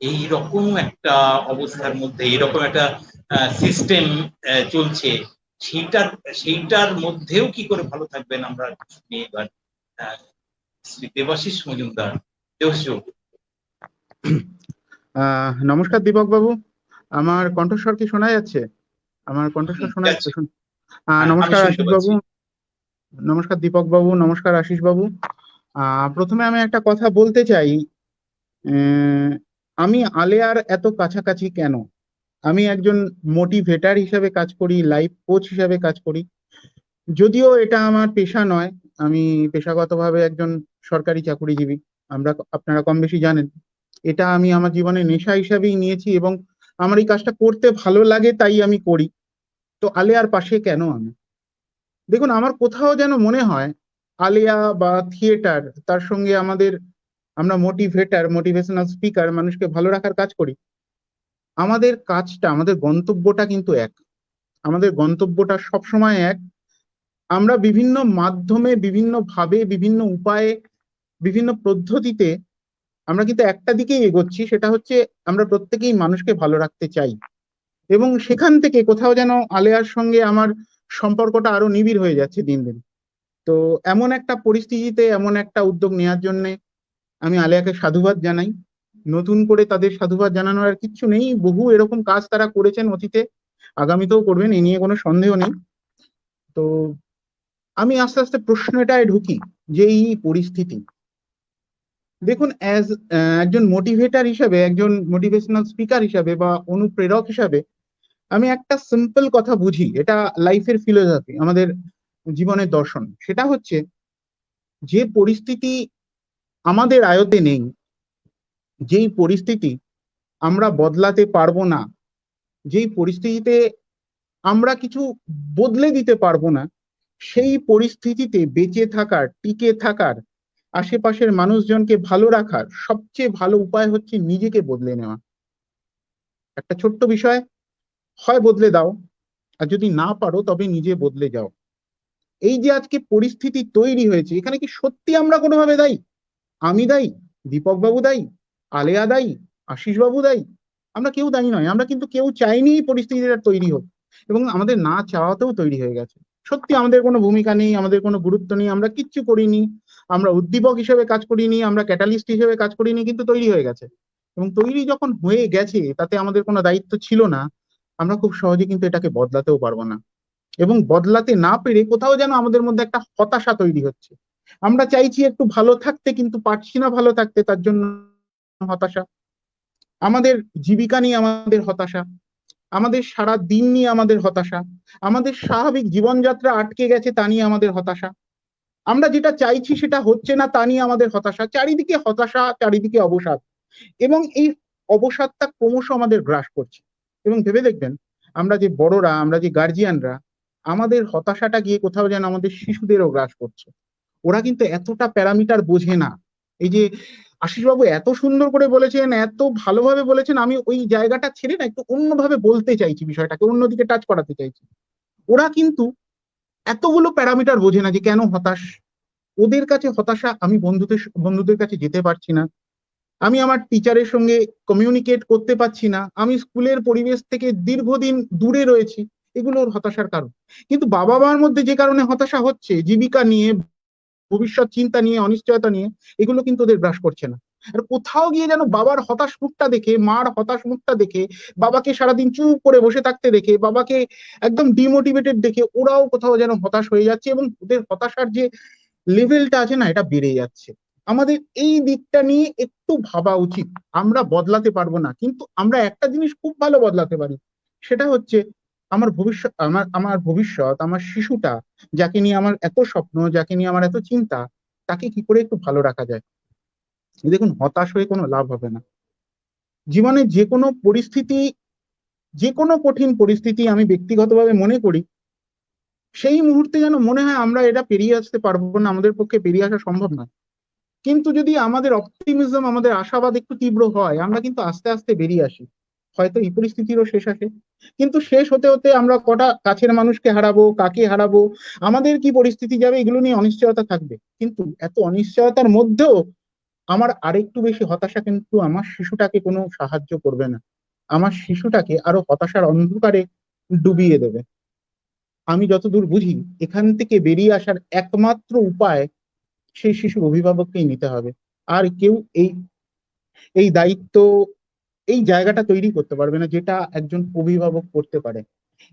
এই রকম একটা অবস্থার মধ্যে, এইরকম একটা সিস্টেম চলছে, সেইটার মধ্যেও কি করে ভালো থাকবেন, আমরা এবার শ্রী দেবাশিস মজুমদার, দেবাশিস বাবু। নমস্কার দীপক বাবু, আমার কণ্ঠস্বর কি শোনা যাচ্ছে? আমার কণ্ঠস্বর শোনা যাচ্ছে? নমস্কার আশিস বাবু, নমস্কার দীপক বাবু, নমস্কার আশিস বাবু। প্রথমে আমি একটা কথা বলতে চাই, আমি আলেয়ার এত কাছাকাছি কেন? আমি একজন মোটিভেটার হিসেবে কাজ করি, লাইফ কোচ হিসেবে কাজ করি। যদিও এটা আমার পেশা নয়, আমি পেশাগতভাবে একজন সরকারি চাকুরিজীবী, আপনারা কম বেশি জানেন। এটা আমি আমার জীবনে নেশা হিসাবেই নিয়েছি, এবং আমার এই কাজটা করতে ভালো লাগে, তাই আমি করি। তো আলেয়ার পাশে কেন আমি? দেখুন, আমার কোথাও যেন মনে হয় আলেয়া বা থিয়েটার, তার সঙ্গে আমরা মোটিভেটার, মোটিভেশনাল স্পিকার, মানুষকে ভালো রাখার কাজ করি। আমাদের কাজটা, আমাদের গন্তব্যটা কিন্তু এক। আমাদের গন্তব্যটা সবসময় এক। আমরা বিভিন্ন মাধ্যমে, বিভিন্ন ভাবে, বিভিন্ন উপায়ে, বিভিন্ন পদ্ধতিতে আমরা কিন্তু একটা দিকেই এগোচ্ছি, সেটা হচ্ছে আমরা প্রত্যেকেই মানুষকে ভালো রাখতে চাই। এবং সেখান থেকে কোথাও যেন আলেয়ার সঙ্গে আমার সম্পর্কটা আরো নিবিড় হয়ে যাচ্ছে দিন দিন। তো এমন একটা পরিস্থিতিতে এমন একটা উদ্যোগ নেওয়ার জন্য আমি আলেয়াকে সাধুবাদ জানাই। নতুন করে তাদের সাধুবাদ জানানোর আর কিচ্ছু নেই, বহু এরকম কাজ তারা করেছেন অতীতে, আগামীতেও করবেন, এ নিয়ে কোনো সন্দেহ নেই। তো আমি আস্তে আস্তে প্রশ্নটায় ঢুকি, যে এই পরিস্থিতি, দেখুন, একজন মোটিভেটার হিসাবে, একজন মোটিভেশনাল স্পিকার হিসাবে বা অনুপ্রেরক হিসাবে আমি একটা সিম্পল কথা বুঝি, এটা লাইফের ফিলোসফি, আমাদের জীবনের দর্শন। সেটা হচ্ছে, যে পরিস্থিতি আমাদের আয়ত্তে নেই, যেই পরিস্থিতি আমরা বদলাতে পারবো না, যেই পরিস্থিতিতে আমরা কিছু বদলে দিতে পারবো না, সেই পরিস্থিতিতে বেঁচে থাকার, টিকে থাকার, আশেপাশের মানুষজনকে ভালো রাখার সবচেয়ে ভালো উপায় হচ্ছে নিজেকে বদলে নেওয়া। একটা ছোট্ট বিষয়, হয় বদলে দাও, আর যদি না পারো তবে নিজে বদলে যাও। এই যে আজকে পরিস্থিতি তৈরি হয়েছে, এখানে কি সত্যি আমরা কোনোভাবে দায়ী? আমি দায়ী, দীপক বাবু দায়ী, আলেয়া দায়ী, আশিস বাবু দায়ী? আমরা কেউ দায়ী নয়। আমরা কিন্তু কেউ চাইনি এই পরিস্থিতিটা তৈরি হোক, এবং আমাদের না চাওয়াতেও তৈরি হয়ে গেছে। সত্যি আমাদের কোনো ভূমিকা নেই, আমাদের কোনো গুরুত্ব নেই, আমরা কিচ্ছু করিনি, আমরা উদ্দীপক হিসেবে কাজ করিনি, আমরা ক্যাটালিস্ট হিসেবে কাজ করিনি, কিন্তু তৈরি হয়ে গেছে। এবং তৈরি যখন হয়ে গেছে, তাতে আমাদের কোনো দায়িত্ব ছিল না, আমরা খুব সহজে কিন্তু এটাকে বদলাতেও পারবো না। এবং বদলাতে না পেরে কোথাও যেন আমাদের মধ্যে একটা হতাশা তৈরি হচ্ছে। আমরা চাইছি একটু ভালো থাকতে, কিন্তু পারছি না ভালো থাকতে, তার জন্য হতাশা। আমাদের জীবিকা নিয়ে আমাদের হতাশা, আমাদের সারা দিন নিয়ে আমাদের হতাশা, আমাদের স্বাভাবিক জীবনযাত্রা আটকে গেছে তা নিয়ে আমাদের হতাশা, আমরা যেটা চাইছি সেটা হচ্ছে না তা নিয়ে আমাদের হতাশা। চারিদিকে হতাশা, চারিদিকে অবসাদ, এবং এই অবসাদটা ক্রমশ আমাদের গ্রাস করছে। এবং ভেবে দেখবেন, আমরা যে বড়রা, আমরা যে গার্জিয়ানরা, আমাদের হতাশাটা গিয়ে কোথাও যেন আমাদের শিশুদেরও গ্রাস করছে। ওরা কিন্তু এতটা প্যারামিটার বোঝে না। এই যে আশিসবাবু এত সুন্দর করে বলেছেন, এত ভালোভাবে বলেছেন, আমি ওই জায়গাটা ছেড়ে না একটু অন্যভাবে বলতে চাইছি, বিষয়টাকে অন্যদিকে টাচ করাতে চাইছি। ওরা কিন্তু এতগুলো প্যারামিটার বোঝে না যে কেন হতাশ। ওদের কাছে হতাশা, আমি বন্ধুদের কাছে যেতে পারছি না, আমি আমার টিচারের সঙ্গে কমিউনিকেট করতে পারছি না, আমি স্কুলের পরিবেশ থেকে দীর্ঘদিন দূরে রয়েছি, এগুলো ওর হতাশার কারণ। কিন্তু বাবা মার মধ্যে যে কারণে হতাশা হচ্ছে, জীবিকা নিয়ে, ভবিষ্যৎ চিন্তা নিয়ে, অনিশ্চয়তা নিয়ে, এগুলো কিন্তু ওদের গ্রাস করছে না। আর কোথাও গিয়ে যেন বাবার হতাশ মুখটা দেখে, মার হতাশ মুখটা দেখে, বাবাকে সারাদিন চুপ করে বসে থাকতে দেখে, বাবাকে একদম ডিমোটিভেটেড দেখে, ওরাও কোথাও যেন হতাশ হয়ে যাচ্ছে, এবং ওদের হতাশার যে লেভেলটা আছে না, এটা বেড়ে যাচ্ছে। আমাদের এই দিকটা নিয়ে একটু ভাবা উচিত। আমরা বদলাতে পারবো না, কিন্তু আমরা একটা জিনিস খুব ভালো বদলাতে পারি, সেটা হচ্ছে আমার ভবিষ্যৎ, আমার শিশুটা, যাকে নিয়ে আমার এত স্বপ্ন, যাকে নিয়ে আমার এত চিন্তা, তাকে কি করে একটু ভালো রাখা যায়। দেখুন, হতাশ হয়ে কোনো লাভ হবে না। জীবনে যে কোনো পরিস্থিতি, যে কোনো কঠিন পরিস্থিতি, আমি ব্যক্তিগতভাবে মনে করি সেই মুহূর্তে যেন মনে হয় আমরা এটা পেরিয়ে আসতে পারবো না, আমাদের পক্ষে পেরিয়ে আসা সম্ভব নয়। কিন্তু যদি আমাদের অপটিমিজম, আমাদের আশাবাদ একটু তীব্র হয়, আমরা কিন্তু আস্তে আস্তে বেরিয়ে আসি। হয়তো এই পরিস্থিতিরও শেষ আসে, কিন্তু শেষ হতে হতে আমরা কটা কাছের মানুষকে হারাবো, কাকে হারাবো, আমাদের কি পরিস্থিতি যাবে, এগুলো নিয়ে অনিশ্চয়তা থাকবে। কিন্তু এত অনিশ্চয়তার মধ্যেও আমার আরেকটু বেশি হতাশা কিন্তু আমার শিশুটাকে কোনো সাহায্য করবে না, আমার শিশুটাকে আরো হতাশার অন্ধকারে ডুবিয়ে দেবে। আমি যতদূর বুঝি, এখান থেকে বেরিয়ে আসার একমাত্র উপায় সেই শিশুর অভিভাবককেই নিতে হবে। আর কেউ এই এই দায়িত্ব, এই জায়গাটা তৈরি করতে পারবে না, যেটা একজন অভিভাবক করতে পারে।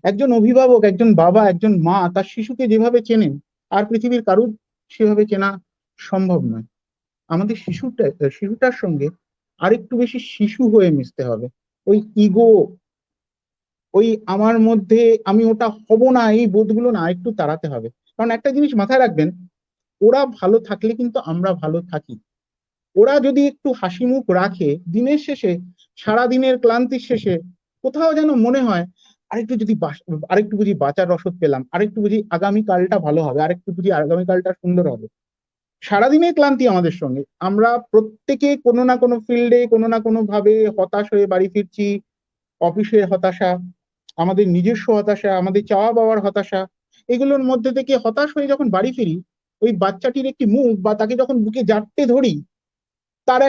একজন অভিভাবক, একজন বাবা, একজন মা তার শিশুকে যেভাবে চেনেন, আর পৃথিবীর কারুর সেভাবে চেনা সম্ভব নয়। আমাদের শিশুটার সঙ্গে আরেকটু বেশি শিশু হয়ে মিশতে হবে। ওই ইগো, ওই আমার মধ্যে আমি ওটা হব না, এই বোধগুলো না একটু তাড়াতে হবে। কারণ একটা জিনিস মাথায় রাখবেন, ওরা ভালো থাকলে কিন্তু আমরা ভালো থাকি। ওরা যদি একটু হাসি মুখ রাখে, দিনের শেষে, সারা দিনের ক্লান্তির শেষে কোথাও যেন মনে হয় আরেকটু যদি আরেকটু বুঝি বাঁচার রসদ পেলাম, আরেকটু বুঝি আগামী কালটা ভালো হবে, আরেকটু বুঝি আগামী কালটা সুন্দর হবে। সারাদিনের ক্লান্তি আমাদের সঙ্গে, আমরা প্রত্যেকে কোনো না কোনো ফিল্ডে, কোনো না কোনো ভাবে হতাশ হয়ে বাড়ি ফিরছি। অফিসের হতাশা, আমাদের নিজস্ব হতাশা, আমাদের চাওয়া পাওয়ার হতাশা, এগুলোর মধ্যে থেকে হতাশ হয়ে যখন বাড়ি ফিরি, ওই বাচ্চাটির একটি মুখ, বা তাকে যখন বুকে জাপটে ধরি, তার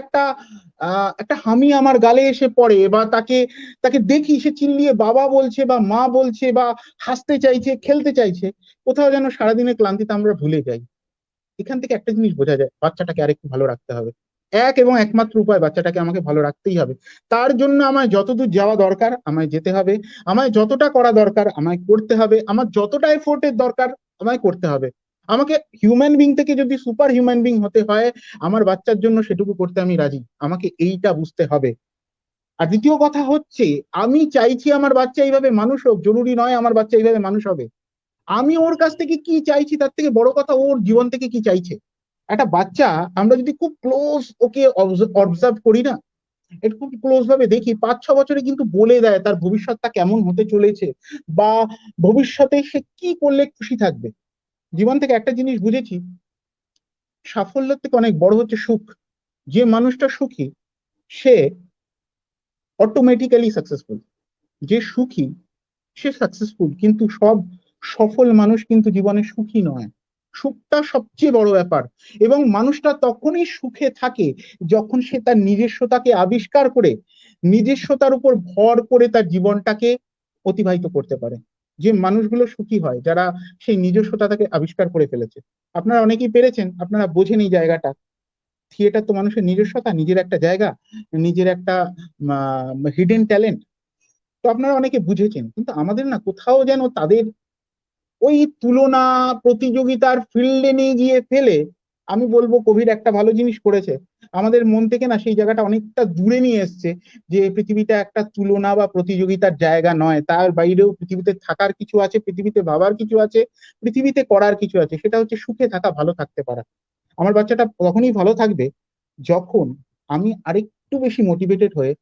একটা হামি আমার গালে এসে পড়ে, বা তাকে তাকে দেখি সে চিল্লিয়ে বাবা বলছে বা মা বলছে, বা হাসতে চাইছে, খেলতে চাইছে, কোথাও যেন সারাদিনের ক্লান্তিতে আমরা ভুলে যাই। এখান থেকে একটা জিনিস বোঝা যায়, বাচ্চাটাকে আরেকটু ভালো রাখতে হবে। এক এবং একমাত্র উপায়, বাচ্চাটাকে আমাকে ভালো রাখতেই হবে। তার জন্য আমায় যতদূর যাওয়া দরকার আমায় যেতে হবে, আমায় যতটা করা দরকার আমায় করতে হবে, আমার যতটা এফোর্টের দরকার আমায় করতে হবে। আমাকে হিউম্যান বিং থেকে যদি সুপার হিউম্যান বিং হতে হয়, আমার বাচ্চার জন্য সেটুকু করতে আমি রাজি। আমাকে এইটা বুঝতে হবে। আর দ্বিতীয় কথা হচ্ছে, আমি চাইছি আমার বাচ্চা এইভাবে মানুষ হোক, জরুরি নয় আমার বাচ্চা এইভাবে মানুষ হবে। আমি ওর কাছ থেকে কি চাইছি, তার থেকে বড় কথা ওর জীবন থেকে কি চাইছে। একটা বাচ্চা, আমরা যদি খুব ক্লোজ ওকে অবজার্ভ করি না, একটু ক্লোজ ভাবে দেখি 5-6 বছরে কিন্তু বলে দেয় তার ভবিষ্যৎটা কেমন হতে চলেছে, বা ভবিষ্যতে সে কি করলে খুশি থাকবে। জীবন থেকে একটা জিনিস বুঝেছি, সাফল্যের থেকে অনেক বড় হচ্ছে সুখ। যে মানুষটা সুখী সে অটোমেটিক্যালি সাকসেসফুল। যে সুখী সে সাকসেসফুল, কিন্তু সব সফল মানুষ কিন্তু জীবনে সুখী নয়। সুখটা সবচেয়ে বড় ব্যাপার, এবং মানুষটা তখনই সুখে থাকে যখন সে তার নিজস্বতাকে আবিষ্কার করে নিজস্বতার উপর ভর করে তার জীবনটাকে অতিবাহিত করতে পারে। যে মানুষগুলো সুখী হয় যারা সেই নিজস্বতাকে আবিষ্কার করে ফেলেছে। আপনারা অনেকেই পেরেছেন, আপনারা বোঝেন এই জায়গাটা। থিয়েটার তো মানুষের নিজস্বতা, নিজের একটা জায়গা, নিজের একটা হিডেন ট্যালেন্ট। তো আপনারা অনেকে বুঝেছেন, কিন্তু আমাদের না কোথাও যেন তাদের ওই তুলনা প্রতিযোগিতার ফিল্ডে নিয়ে গিয়ে ফেলে। আমি বলবো কোভিড একটা ভালো জিনিস করেছে, আমাদের মন থেকে না সেই জায়গাটা অনেকটা দূরে নিয়ে এসছে, যে পৃথিবীটা একটা তুলনা বা প্রতিযোগিতার জায়গা নয়, তার বাইরেও পৃথিবীতে থাকার কিছু আছে, পৃথিবীতে ভাবার কিছু আছে, পৃথিবীতে করার কিছু আছে, সেটা হচ্ছে সুখে থাকা, ভালো থাকতে পারা। আমার বাচ্চাটা তখনই ভালো থাকবে যখন আমি আরেকটু বেশি মোটিভেটেড হয়ে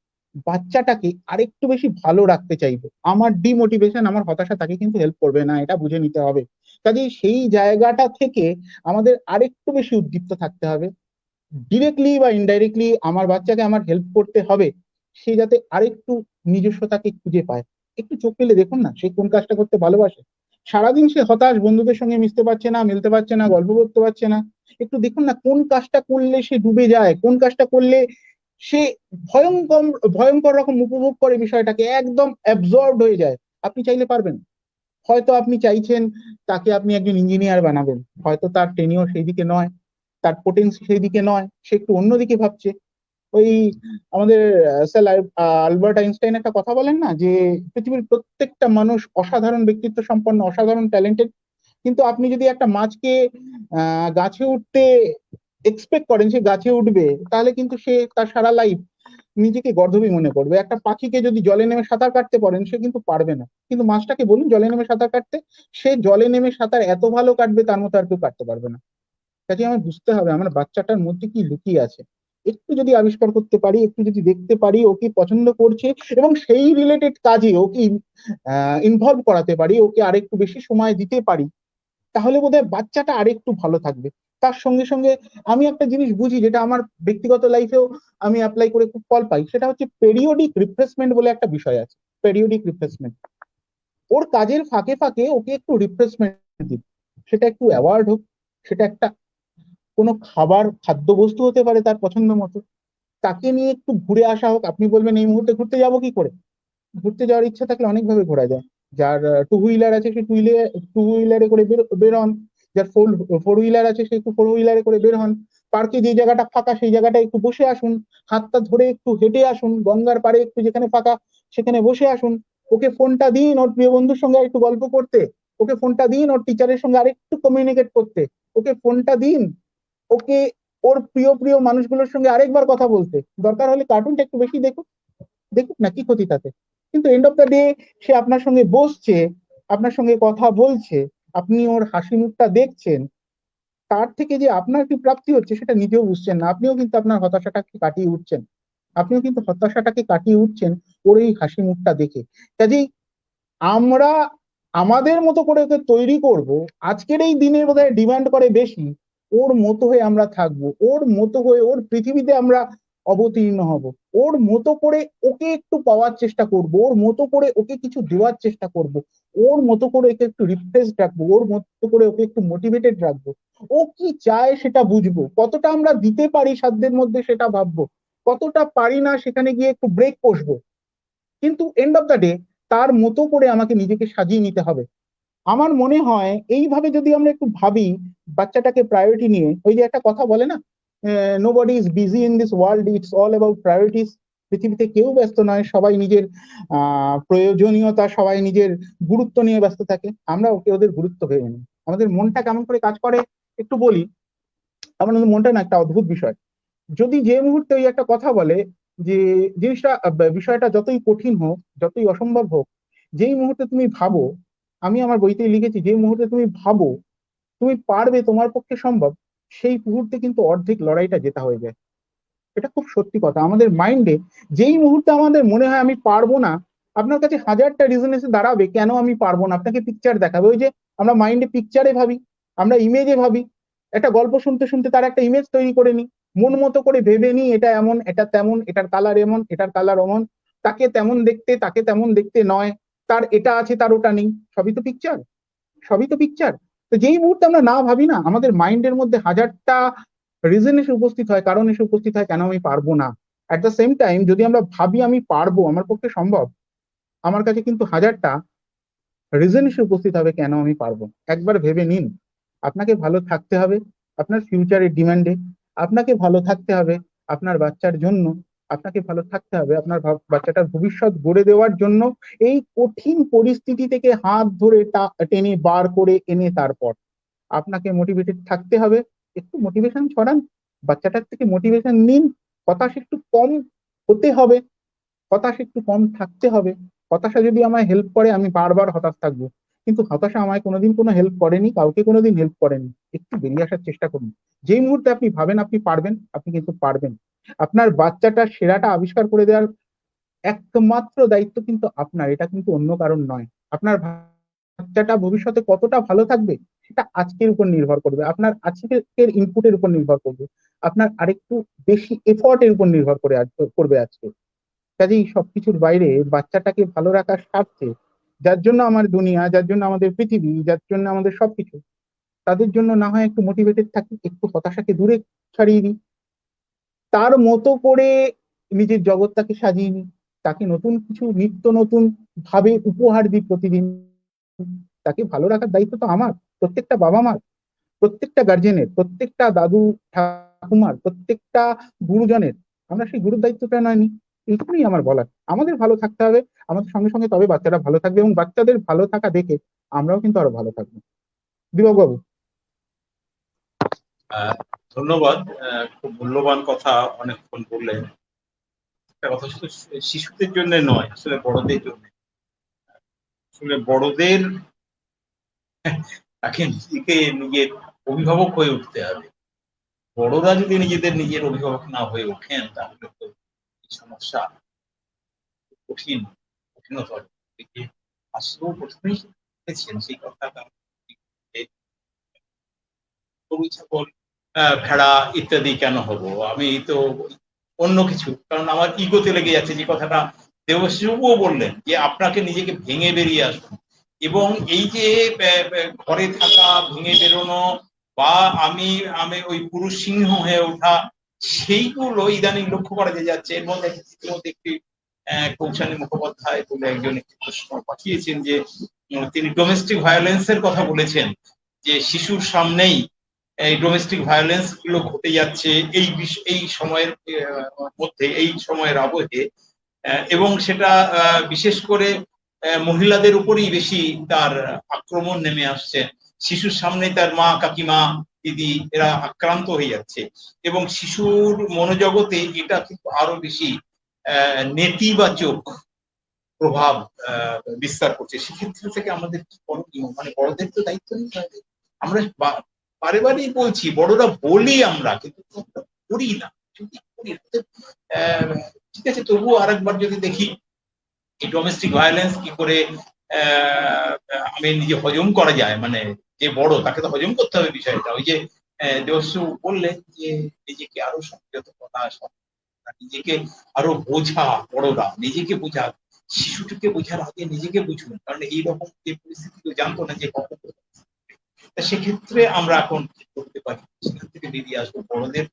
বাচ্চাটাকে আরেকটু বেশি ভালো রাখতে চাইবো। আমার ডিমোটিভেশন, আমার হতাশা তাকে কিন্তু হেল্প করবে না, এটা বুঝে নিতে হবে। কাজেই সেই জায়গাটা থেকে আমাদের আরেকটু বেশি উদ্দীপ্ত থাকতে হবে। ডিরেক্টলি বা ইনডাইরেক্টলি আমার বাচ্চাকে আমার হেল্প করতে হবে, সে যাতে আরেকটু নিজস্বতাকে খুঁজে পায়। একটু চোখ পেলে দেখুন না সে কোন কাজটা করতে ভালোবাসে। সারাদিন সে হতাশ, বন্ধুদের সঙ্গে মিশতে পারছে না, মিলতে পারছে না, গল্প করতে পারছে না। একটু দেখুন না কোন কাজটা করলে সে ডুবে যায়, কোন কাজটা করলে সে ভয়ঙ্কর ভয়ঙ্কর রকম উপভোগ করে, বিষয়টাকে একদম অ্যাবজর্বড হয়ে যায়। আপনি চাইলে পারবেন। হয়তো আপনি চাইছেন তাকে আপনি একজন ইঞ্জিনিয়ার বানাবেন, হয়তো তার টেনিওর সেই দিকে নয়, তার পোটেন্সি সেই দিকে নয়, সে একটু অন্যদিকে ভাবছে। ওই আমাদের স্যার আলবার্ট আইনস্টাইন একটা কথা বলেন না, যে পৃথিবীর প্রত্যেকটা মানুষ অসাধারণ ব্যক্তিত্ব সম্পন্ন, অসাধারণ ট্যালেন্টেড, কিন্তু আপনি যদি একটা মাছকে গাছে উঠতে এক্সপেক্ট করেন সে গাছে উঠবে, তাহলে কিন্তু সে তার সারা লাইফ নিজেকে গর্দভী মনে করবে। একটা পাখিকে যদি জলে নেমে সাঁতার কাটতে পারেন সে কিন্তু পারবে না, কিন্তু মাছটাকে বলুন জলে নেমে সাঁতার কাটতে, সে জলে নেমে সাঁতার এত ভালো কাটবে তার মতো আর কেউ কাটতে পারবে না। কাজে আমার বুঝতে হবে আমার বাচ্চাটার মধ্যে কি লুকিয়ে আছে। একটু যদি আবিষ্কার করতে পারি, একটু যদি দেখতে পারি ও কি পছন্দ করছে, এবং সেই রিলেটেড কাজে ওকে ইনভলভ করাতে পারি, ওকে আরেকটু বেশি সময় দিতে পারি, তাহলে বোধহয় বাচ্চাটা আরেকটু ভালো থাকবে। তার সঙ্গে সঙ্গে আমি একটা জিনিস বুঝি, যেটা আমার ব্যক্তিগত লাইফেও আমি অ্যাপ্লাই করে খুব ফল পাই, সেটা হচ্ছে পেরিওডিক রিফ্রেশমেন্ট বলে একটা বিষয় আছে। পেরিওডিক রিফ্রেশমেন্ট, ওর কাজের ফাঁকে ফাঁকে ওকে একটু রিফ্রেশমেন্ট দিন। সেটা একটু অ্যাওয়ার্ড হোক, সেটা একটা কোনো খাবার খাদ্যবস্তু হতে পারে তার পছন্দ মতো, তাকে নিয়ে একটু ঘুরে আসা হোক। আপনি বলবেন এই মুহূর্তে ঘুরতে যাবো কি করে? ঘুরতে যাওয়ার ইচ্ছা থাকলে অনেকভাবে ঘোরা যায়। যার টু হুইলার আছে সে টু হুইলারে করে বের হন, যার ফোর হুইলার আছে সে একটু ফোর হুইলারে করে বের হন। পার্কে যে জায়গাটা ফাঁকা সেই জায়গাটা একটু বসে আসুন, হাতটা ধরে একটু হেঁটে আসুন, গঙ্গার পাড়ে একটু যেখানে ফাঁকা সেখানে বসে আসুন। ওকে ফোনটা দিন ওর প্রিয় বন্ধুর সঙ্গে একটু গল্প করতে, ওকে ফোনটা দিন ওর টিচারের সঙ্গে আরেকটু কমিউনিকেট করতে, ওকে ফোনটা দিন ওকে ওর প্রিয় প্রিয় মানুষগুলোর সঙ্গে আরেকবার কথা বলতে। দরকার হলে কার্টুনটা একটু বেশি দেখুক, দেখুক না, কি ক্ষতি তাতে? কিন্তু এন্ড অফ দ্য ডে সে আপনার সঙ্গে বসছে, আপনার সঙ্গে কথা বলছে, আপনি ওর হাসি মুখটা দেখছেন, তার থেকে যে আপনার কি প্রাপ্তি হচ্ছে সেটা নিজেও বুঝছেন না। আপনিও কিন্তু আপনার হতাশাটাকে কাটিয়ে উঠছেন, আপনিও কিন্তু হতাশাটাকে কাটিয়ে উঠছেন ওর এই হাসি মুখটা দেখে। কাজেই আমরা আমাদের মতো করে ওকে তৈরি করব। আজকের এই দিনে বোধহয় ডিমান্ড করে বেশি, ওর মতো হয়ে আমরা থাকবো, ওর মতো হয়ে ওর পৃথিবীতে আমরা অবতীর্ণ হব, ওর মতো করে ওকে একটু পাওয়ার চেষ্টা করব, ওর মতো করে ওকে কিছু দেওয়ার চেষ্টা করব, ওর মতো করে ওকে একটু রিফ্রেশ রাখবো, ওর মতো করে ওকে একটু মোটিভেটেড রাখবো। ও কি চায় সেটা বুঝবো, কতটা আমরা দিতে পারি সাধ্যের মধ্যে সেটা ভাববো, কতটা পারি না সেখানে গিয়ে একটু ব্রেক কষবো। কিন্তু এন্ড অফ দ্য ডে তার মতো করে আমাকে নিজেকে সাজিয়ে নিতে হবে। আমার মনে হয় এইভাবে যদি আমরা একটু ভাবি বাচ্চাটাকে প্রায়োরিটি নিয়ে, ওই যে একটা কথা বলে না, nobody is busy in this world, it's all about priorities. পৃথিবীতে কেউ ব্যস্ত নয়, সবাই নিজের প্রয়োজনীয়তা, সবাই নিজের গুরুত্ব নিয়ে ব্যস্ত থাকে। আমরা ওকে ওদের গুরুত্ব ভেবে নিই। আমাদের মনটা কেমন করে কাজ করে একটু বলি। আমাদের মনটা না একটা অদ্ভুত বিষয়। যদি যে মুহূর্তে ওই একটা কথা বলে যে জিনিসটা বিষয়টা যতই কঠিন হোক, যতই অসম্ভব হোক, যেই মুহূর্তে তুমি ভাবো, আমি আমার বইতেই লিখেছি, যে মুহূর্তে তুমি ভাবো তুমি পারবে, তোমার পক্ষে সম্ভব, সেই মুহূর্তে কিন্তু অর্ধেক লড়াইটা জেতা হয়ে যায়। এটা খুব সত্যি কথা। আমাদের মাইন্ডে যেই মুহূর্তে আমাদের মনে হয় আমি পারবো না, আপনার কাছে হাজারটা রিজন এসে দাঁড়াবে কেন আমি পারবো না, আপনাকে পিকচার দেখাবে। ওই যে আমরা মাইন্ডে পিকচারে ভাবি, আমরা ইমেজে ভাবি, একটা গল্প শুনতে শুনতে তার একটা ইমেজ তৈরি করে নিই, মন মতো করে ভেবে নিই এটা এমন, এটা তেমন, এটার কালার এমন, এটার কালার অমন, তাকে তেমন দেখতে, তাকে তেমন দেখতে নয়, তার এটা আছে তার ওটা নেই। সবই তো পিকচার, সবই তো পিকচার। তো যেই মুহূর্তে আমরা না ভাবি না, আমাদের মাইন্ডের মধ্যে হাজারটা রিজন এসে উপস্থিত হয়, কারণ এসে উপস্থিত হয় কেন আমি পারবো না। অ্যাট দ্য সেম টাইম যদি আমরা ভাবি আমি পারবো, আমার পক্ষে সম্ভব, আমার কাছে কিন্তু হাজারটা রিজন এসে উপস্থিত হবে কেন আমি পারবো। একবার ভেবে নিন, আপনাকে ভালো থাকতে হবে আপনার ফিউচারের ডিমান্ডে, আপনাকে ভালো থাকতে হবে আপনার বাচ্চার জন্য, আপনাকে ভালো থাকতে হবে আপনার বাচ্চাটার ভবিষ্যৎ গড়ে দেওয়ার জন্য। এই কঠিন পরিস্থিতি থেকে হাত ধরে টেনে বার করে এনে তারপর আপনাকে মোটিভেটেড থাকতে হবে। একটু মোটিভেশন ছড়ান, বাচ্চাটার থেকে মোটিভেশন নিন, হতাশ একটু কম হতে হবে, হতাশ একটু কম থাকতে হবে। হতাশা যদি আমায় হেল্প করে, আমি বারবার হতাশ থাকবো, কিন্তু হতাশা আমায় কোনোদিন কোনো হেল্প করেনি, কাউকে কোনোদিন হেল্প করেনি। একটু বেরিয়ে আসার চেষ্টা করুন। যেই মুহূর্তে আপনি ভাবেন আপনি পারবেন, আপনি কিন্তু পারবেন। আপনার বাচ্চাটার সেরাটা আবিষ্কার করে দেওয়ার একমাত্র দায়িত্ব কিন্তু আপনার, এটা কিন্তু অন্য কারণ নয়। আপনার বাচ্চাটা ভবিষ্যতে কতটা ভালো থাকবে সেটা আজকের উপর নির্ভর করবে, আপনার আজকের ইনপুটের উপর নির্ভর করবে, আপনার আরেকটু বেশি এফোর্টের উপর নির্ভর করবে আজকে। কাজেই সবকিছুর বাইরে বাচ্চাটাকে ভালো রাখার স্বার্থে, যার জন্য আমার দুনিয়া, যার জন্য আমাদের পৃথিবী, যার জন্য আমাদের সবকিছু, তাদের জন্য না হয় একটু মোটিভেটেড থাকি, একটু হতাশাকে দূরে ছাড়িয়ে দিই, তার মতো করে নিজের জগৎটাকে সাজিয়ে নিই, তাকে নতুন কিছু নিত্য নতুন ভাবে উপহার দিই প্রতিদিন। তাকে ভালো রাখার দায়িত্ব তো আমার, প্রত্যেকটা বাবা মার, প্রত্যেকটা গার্জেনের, প্রত্যেকটা দাদু ঠাকুমার, প্রত্যেকটা গুরুজনের। আমরা সেই গুরুর দায়িত্বটা নয় নি। এইটুকুই আমার বলার। আমাদের ভালো থাকতে হবে, আমাদের সঙ্গে সঙ্গে তবে বাচ্চারা ভালো থাকবে, এবং বাচ্চাদের ভালো থাকা দেখে আমরাও কিন্তু আরো ভালো থাকবো। দিবাকর বাবু। ধন্যবাদ। খুব মূল্যবান কথা অনেকক্ষণ বললেন। একটা কথা শুধু শিশুদের জন্য নয়, আসলে বড়দের জন্য। আসলে বড়দের তাকে নিজেকে নিজের অভিভাবক হয়ে উঠতে হবে। বড়রা যদি নিজের অভিভাবক না হয়ে ওঠেন, তাহলে তো এই সমস্যা কঠিনতর দিকে আসলেও প্রথমেই বলেছেন সেই কথাটা। গরু ছাগল ভেড়া ইত্যাদি কেন হব, আমি তো অন্য কিছু, কারণ আমার ইগোতে লেগে যাচ্ছে। যে কথাটা দেবশ্রীবাবুও বললেন যে আপনাকে নিজেকে ভেঙে বেরিয়ে আসুন, এবং এই যে ঘরে থাকা, ভেঙে বেরোনো, বা আমি আমি ওই পুরুষ সিংহ হয়ে ওঠা, সেইগুলো ইদানিং লক্ষ্য করা যাচ্ছে। এর মধ্যে একটি কৌশানী মুখোপাধ্যায় বলে একজন একটি প্রশ্ন পাঠিয়েছেন যে তিনি ডোমেস্টিক ভায়োলেন্সের কথা বলেছেন, যে শিশুর সামনেই এই ডোমেস্টিক ভায়োলেন্স গুলো ঘটে যাচ্ছে এই সময়ের মধ্যে, এই সময়ের আবহে, এবং সেটা বিশেষ করে মহিলাদের উপরই বেশি তার আক্রমণ নেমে আসছে। শিশুর সামনে তার মা, কাকিমা, দিদি এরা আক্রান্ত হয়ে যাচ্ছে, এবং শিশুর মনোজগতে এটা কিন্তু আরো বেশি নেতিবাচক প্রভাব বিস্তার করছে। সেক্ষেত্রে থেকে আমাদের কি করণীয়, মানে বড়দের তো দায়িত্ব নিতে হবে। আমরা বারে বারেই বলছি, বড়রা বলি আমরা, কিন্তু করি না। ঠিক আছে, তবুও আরেকবার যদি দেখি এই ডোমেস্টিক ভায়োলেন্স কি করে আমি নিজে হজম করা যায়, মানে যে বড় তাকে তো হজম করতে হবে বিষয়টা। ওই যে দেবশ্রী বললেন যে নিজেকে আরো সংযত করা, নিজেকে আরো বোঝা, বড়রা নিজেকে বোঝা, শিশুটিকে বোঝার আগে নিজেকে বুঝুন, কারণ এইরকম যে পরিস্থিতি জানতো না যে কখন। সেক্ষেত্রে আমরা এখন কি করতে পারি, সেখান থেকে বেরিয়ে আসবো। বড়দের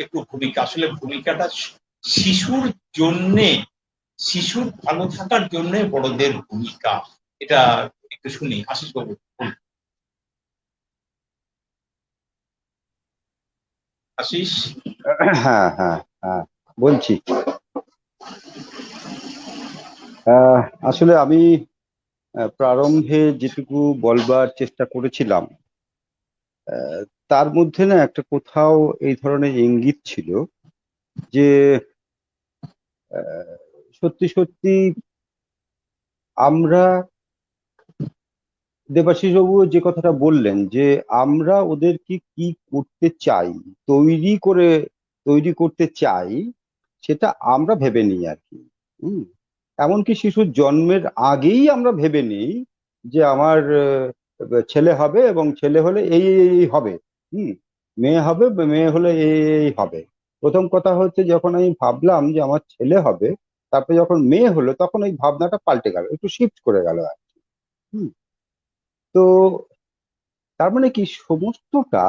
একটু ভূমিকা, আসলে ভূমিকাটা শিশুর জন্যে, শিশুর ভালো থাকার জন্য বড়দের ভূমিকা, এটা একটু শুনি। আশিস বাবু। আশিস। হ্যাঁ হ্যাঁ হ্যাঁ, বলছি। আসলে আমি প্রারম্ভে যেটুকু বলবার চেষ্টা করেছিলাম, তার মধ্যে না একটা কোথাও এই ধরনের ইঙ্গিত ছিল যে সত্যি সত্যি আমরা, দেবাশিস বাবু যে কথাটা বললেন যে আমরা ওদেরকে কি করতে চাই, তৈরি করে তৈরি করতে চাই সেটা আমরা ভেবে নিই আর কি। হুম। এমনকি শিশুর জন্মের আগেই আমরা ভেবে নিই যে আমার ছেলে হবে এবং ছেলে হলে এই এই এই হবে। হুম। মেয়ে হবে, মেয়ে হলে এই এই এই হবে। প্রথম কথা হচ্ছে যখন আমি ভাবলাম যে আমার ছেলে হবে, তারপরে যখন মেয়ে হলো তখন ওই ভাবনাটা পাল্টে গেল, একটু শিফট করে গেল আর কি। হুম। তো তার মানে কি, সমস্তটা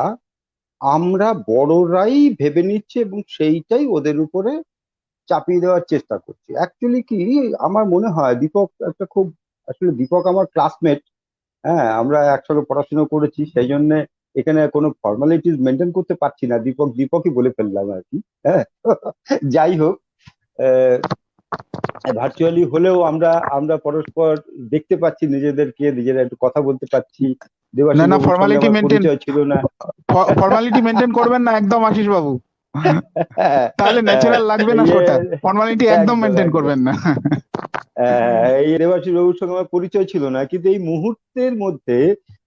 আমরা বড়রাই ভেবে নিচ্ছি এবং সেইটাই ওদের উপরে চাপিয়ে দেওয়ার চেষ্টা করছি। অ্যাকচুয়ালি কি, আমার মনে হয় দীপক একটা খুব, আসলে দীপক আমার ক্লাসমেট। হ্যাঁ, আমরা একসঙ্গে পড়াশোনা করেছি, সেই জন্য এখানে কোনো ফর্মালিটিস মেনটেন করতে পারছি না, দীপক দীপকই বলে ফেললাম আর কি। হ্যাঁ। যাই হোক, ভার্চুয়ালি হলেও আমরা আমরা পরস্পর দেখতে পাচ্ছি নিজেদেরকে, নিজেরা একটু কথা বলতে পারছি। না দেবাশিস না, বাবুর সঙ্গে ফর্মালিটি আমার মেনটেন, পরিচয় ছিল না। ফর্মালিটি মেনটেন করবেন না একদম আশিস বাবু, তাহলে ন্যাচারাল লাগবে না ইয়ে, শোটা। ফর্মালিটি একদম একদম মেনটেন একদম। করবেন না। এই দেবাশিস বাবুর সঙ্গে আমার পরিচয় ছিল না, কিন্তু এই মুহূর্তের মধ্যে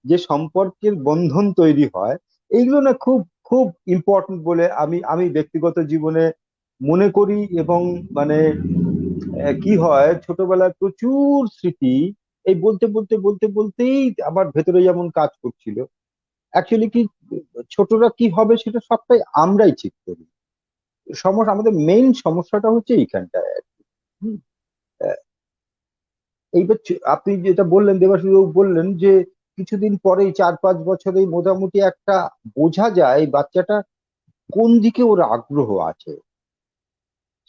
যে সম্পর্কের বন্ধন তৈরি হয়, এইগুলো না খুব খুব ইম্পর্টেন্ট বলে আমি আমি ব্যক্তিগত জীবনে মনে করি। এবং মানে কি হয়, ছোটবেলায় প্রচুর স্মৃতি এই বলতে বলতে বলতে বলতেই আমার ভেতরে যেমন কাজ করছিল। অ্যাকচুয়ালি কি, ছোটরা কি হবে সেটা সবটাই আমরাই ঠিক করি। সমস্যা, আমাদের মেইন সমস্যাটা হচ্ছে এইখানটায় আর কি। হুম। আহ, এইবার আপনি যেটা বললেন, দেবাশিস বাবু বললেন যে কিছুদিন পরেই 4-5 বছরেই মোটামুটি একটা বোঝা যায় এই বাচ্চাটা কোন দিকে ওর আগ্রহ আছে।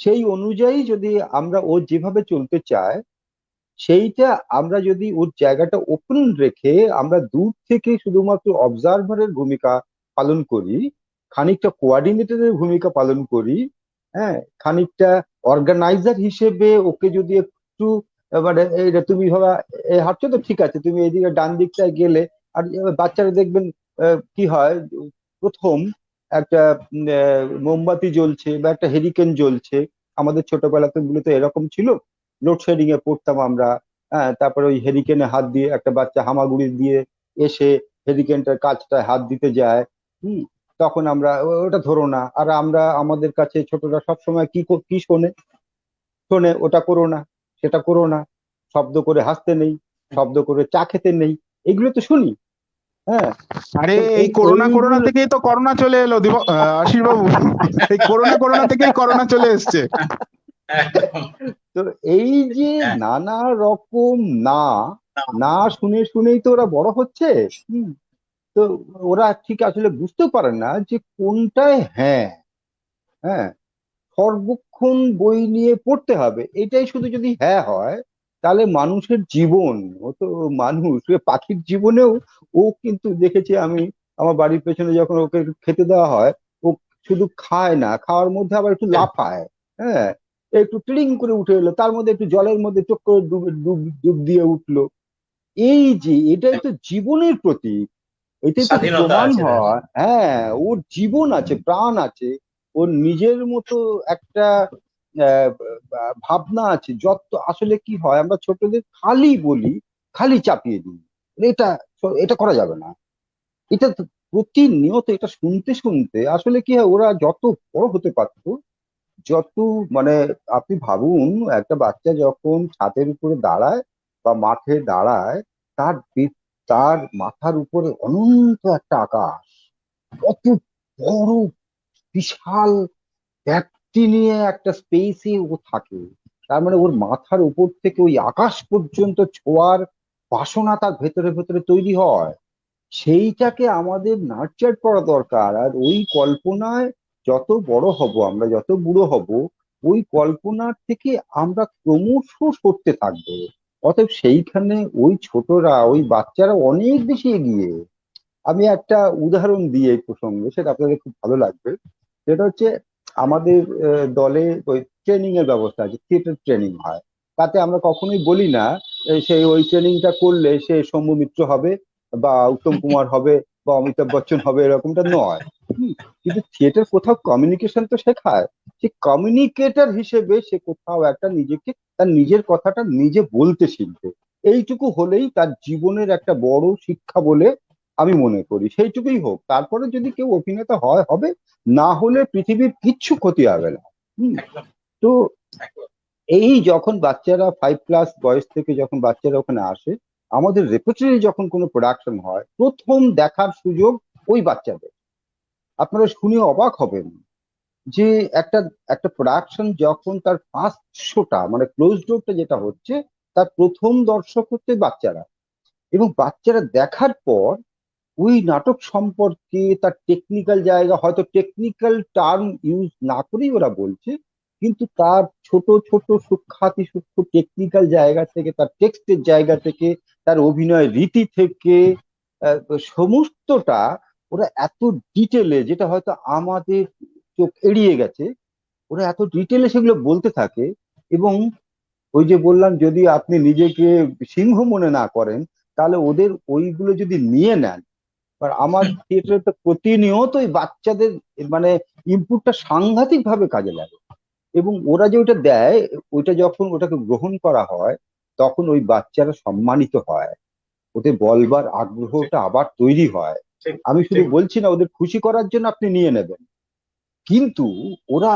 সেই অনুযায়ী যদি আমরা, ও যেভাবে চলতে চায় সেইটা, আমরা যদি ওর জায়গাটা ওপেন রেখে আমরা দূর থেকে শুধুমাত্র অবজারভারের ভূমিকা পালন করি, খানিকটা কোঅর্ডিনেটরের ভূমিকা পালন করি, হ্যাঁ, খানিকটা অর্গানাইজার হিসেবে ওকে যদি একটু মানে এইটা তুমি ভাবা, এই হাঁটছো তো ঠিক আছে, তুমি এইদিকে ডান দিকটায় গেলে। আর বাচ্চারা দেখবেন কি হয়, প্রথম একটা মোমবাতি জ্বলছে বা একটা হেরিকেন জ্বলছে, আমাদের ছোটবেলাতে গুলো তো এরকম ছিল, লোডশেডিং এ পড়তাম আমরা। হ্যাঁ, তারপরে ওই হেরিকেনে হাত দিয়ে একটা বাচ্চা হামাগুড়ি দিয়ে এসে হেরিকেনটার কাজটায় হাত দিতে যায়। হুম। তখন আমরা ওটা ধরো না, আর আমরা, আমাদের কাছে ছোটরা সবসময় কি কি শোনে, শোনে ওটা করো না, সেটা করো না, শব্দ করে হাসতে নেই, শব্দ করে চা খেতে নেই, এগুলো তো শুনি। হ্যাঁ। আরে তো এই করোনা করোনা এইগুলো, থেকেই তো করোনা চলে এলো আশিস বাবু। এই করোনা করোনা থেকেই করোনা চলে এসছে। একদম। তো এই যে হ্যাঁ, নানা রকম না, না শুনে শুনেই তো ওরা বড় হচ্ছে। হুম। তো ওরা ঠিক আসলে বুঝতে পারে না যে কোনটায় হ্যাঁ। হ্যাঁ, সর্বক্ষণ বই নিয়ে পড়তে হবে, এটাই শুধু যদি হ্যাঁ হয়, তাহলে মানুষের জীবন, ও তো মানুষ, ও পাখির জীবনেও ও কিন্তু দেখেছি আমি, আমার বাড়ির পেছনে যখন ওকে খেতে দেওয়া হয়, ও শুধু খায় না, খাওয়ার মধ্যে আবার একটু লাফায়। হ্যাঁ, একটু ট্রিং করে উঠে এলো, তার মধ্যে একটু জলের মধ্যে চোখ করে ডুব ডুব ডুব দিয়ে উঠলো। এই যে এটাই তো জীবনের প্রতীক, এতে তো স্বাধীনতা প্রমাণ আছে তার। হয় হ্যাঁ ওর জীবন আছে, প্রাণ আছে, ওর নিজের মতো একটা আহ, ভাবনা আছে। যত আসলে কি হয়, আমরা ছোটদের খালি বলি, খালি চাপিয়ে দিই, এটা এটা করা যাবে না, এটা তো প্রতিনিয়ত এটা শুনতে শুনতে আসলে কি হয়, ওরা যত বড় হতে পারতো, যত মানে, আপনি ভাবুন, একটা বাচ্চা যখন ছাদের উপরে দাঁড়ায় বা মাঠে দাঁড়ায়, তার তার মাথার উপরে অনন্ত একটা আকাশ, কত বড় বিশাল ব্যাপ্তি নিয়ে একটা স্পেসে ও থাকে। তার মানে ওর মাথার উপর থেকে ওই আকাশ পর্যন্ত ছোঁয়ার বাসনা তার ভেতরে ভেতরে তৈরি হয়। সেইটাকে আমাদের নার্চার করা দরকার। আর ওই কল্পনায় যত বড় হব আমরা, যত বুড়ো হব, ওই কল্পনার থেকে আমরা ক্রমশ সরতে থাকবো। অতএব সেইখানে ওই ছোটরা, ওই বাচ্চারা অনেক বেশি এগিয়ে। আমি একটা উদাহরণ দিই এই প্রসঙ্গে, সেটা আপনাদের খুব ভালো লাগবে। সেটা হচ্ছে, আমাদের দলে ওই ট্রেনিং এর ব্যবস্থা আছে, থিয়েটার ট্রেনিং হয়। তাতে আমরা কখনোই বলি না সেই ওই ট্রেনিংটা করলে সে সৌম্য মিত্র হবে বা উত্তম কুমার হবে বা অমিতাভ বচ্চন হবে, এরকমটা নয়। হুম। কিন্তু থিয়েটার কোথাও কমিউনিকেশন তো শেখায়, সে কমিউনিকেটর হিসেবে সে কোথাও একটা নিজেকে, তার নিজের কথাটা নিজে বলতে শিখবে। এইটুকু হলেই তার জীবনের একটা বড় শিক্ষা বলে আমি মনে করি সেইটুকুই হোক, তারপরে যদি কেউ অভিনেতা হয় হবে, না হলে পৃথিবীর কিচ্ছু ক্ষতি হবে না। হুম। একদম তো একদম এই যখন বাচ্চারা 5+ বয়স থেকে যখন বাচ্চারা ওখানে আসে, আমাদের রেপার্টরি যখন কোনো প্রোডাকশন হয়, প্রথম দেখার সুযোগ ওই বাচ্চাদের। আপনারা শুনে অবাক হবেন যে একটা একটা প্রোডাকশন যখন তার ফার্স্ট শোটা মানে ক্লোজ ডোরটা যেটা হচ্ছে, তার প্রথম দর্শক হচ্ছে বাচ্চারা। এবং বাচ্চারা দেখার পর ওই নাটক সম্পর্কে তার টেকনিক্যাল জায়গা, হয়তো টেকনিক্যাল টার্ম ইউজ না করেই ওরা বলছে, কিন্তু তার ছোট ছোট সূক্ষ্মাতি সূক্ষ্ম টেকনিক্যাল জায়গা থেকে, তার টেক্সটের জায়গা থেকে, তার অভিনয় রীতি থেকে, আহ, সমস্তটা ওরা এত ডিটেলে, যেটা হয়তো আমাদের চোখ এড়িয়ে গেছে, ওরা এত ডিটেলে সেগুলো বলতে থাকে। এবং ওই যে বললাম, যদি আপনি নিজেকে সিংহ মনে না করেন, তাহলে ওদের ওইগুলো যদি নিয়ে নেন, আর আমার থিয়েটারে তো প্রতিনিয়ত ওই বাচ্চাদের মানে ইনপুটটা সাংঘাতিক ভাবে কাজে লাগে। এবং ওরা যে ওটা দেয়, ওইটা যখন ওটাকে গ্রহণ করা হয়, তখন ওই বাচ্চারা সম্মানিত হয়, ওদের বলবার ঠিক আগ্রহটা আবার তৈরি হয়। ঠিক আমি শুধু ঠিক বলছি না ওদের খুশি করার জন্য আপনি নিয়ে নেবেন, কিন্তু ওরা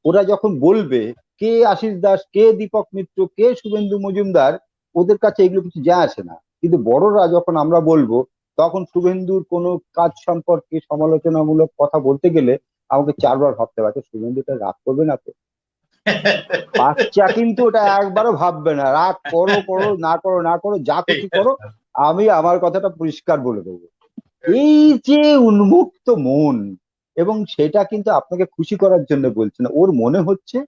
ওরা যখন বলবে কে আশিস দাস, কে দীপক মিত্র, কে শুভেন্দু মজুমদার, ওদের কাছে এগুলো কিছু যায় আসে না। কিন্তু বড়রা যখন আমরা বলবো, তখন শুভেন্দুর কোনো কাজ সম্পর্কে সমালোচনামূলক কথা বলতে গেলে আমাকে 4বার ভাবতে পারছে, শুভেন্দুটা রাগ করবে না তো? বাচ্চা কিন্তু ওটা একবারও ভাববে না, রাগ করো করো, না করো না করো, যা খুশি করো, আমি আমার কথাটা পরিষ্কার বলে দেবো। এই যে উন্মুক্ত মন, এবং সেটা কিন্তু আপনাকে খুশি করার জন্য বলছে না, ওর মনে হচ্ছে।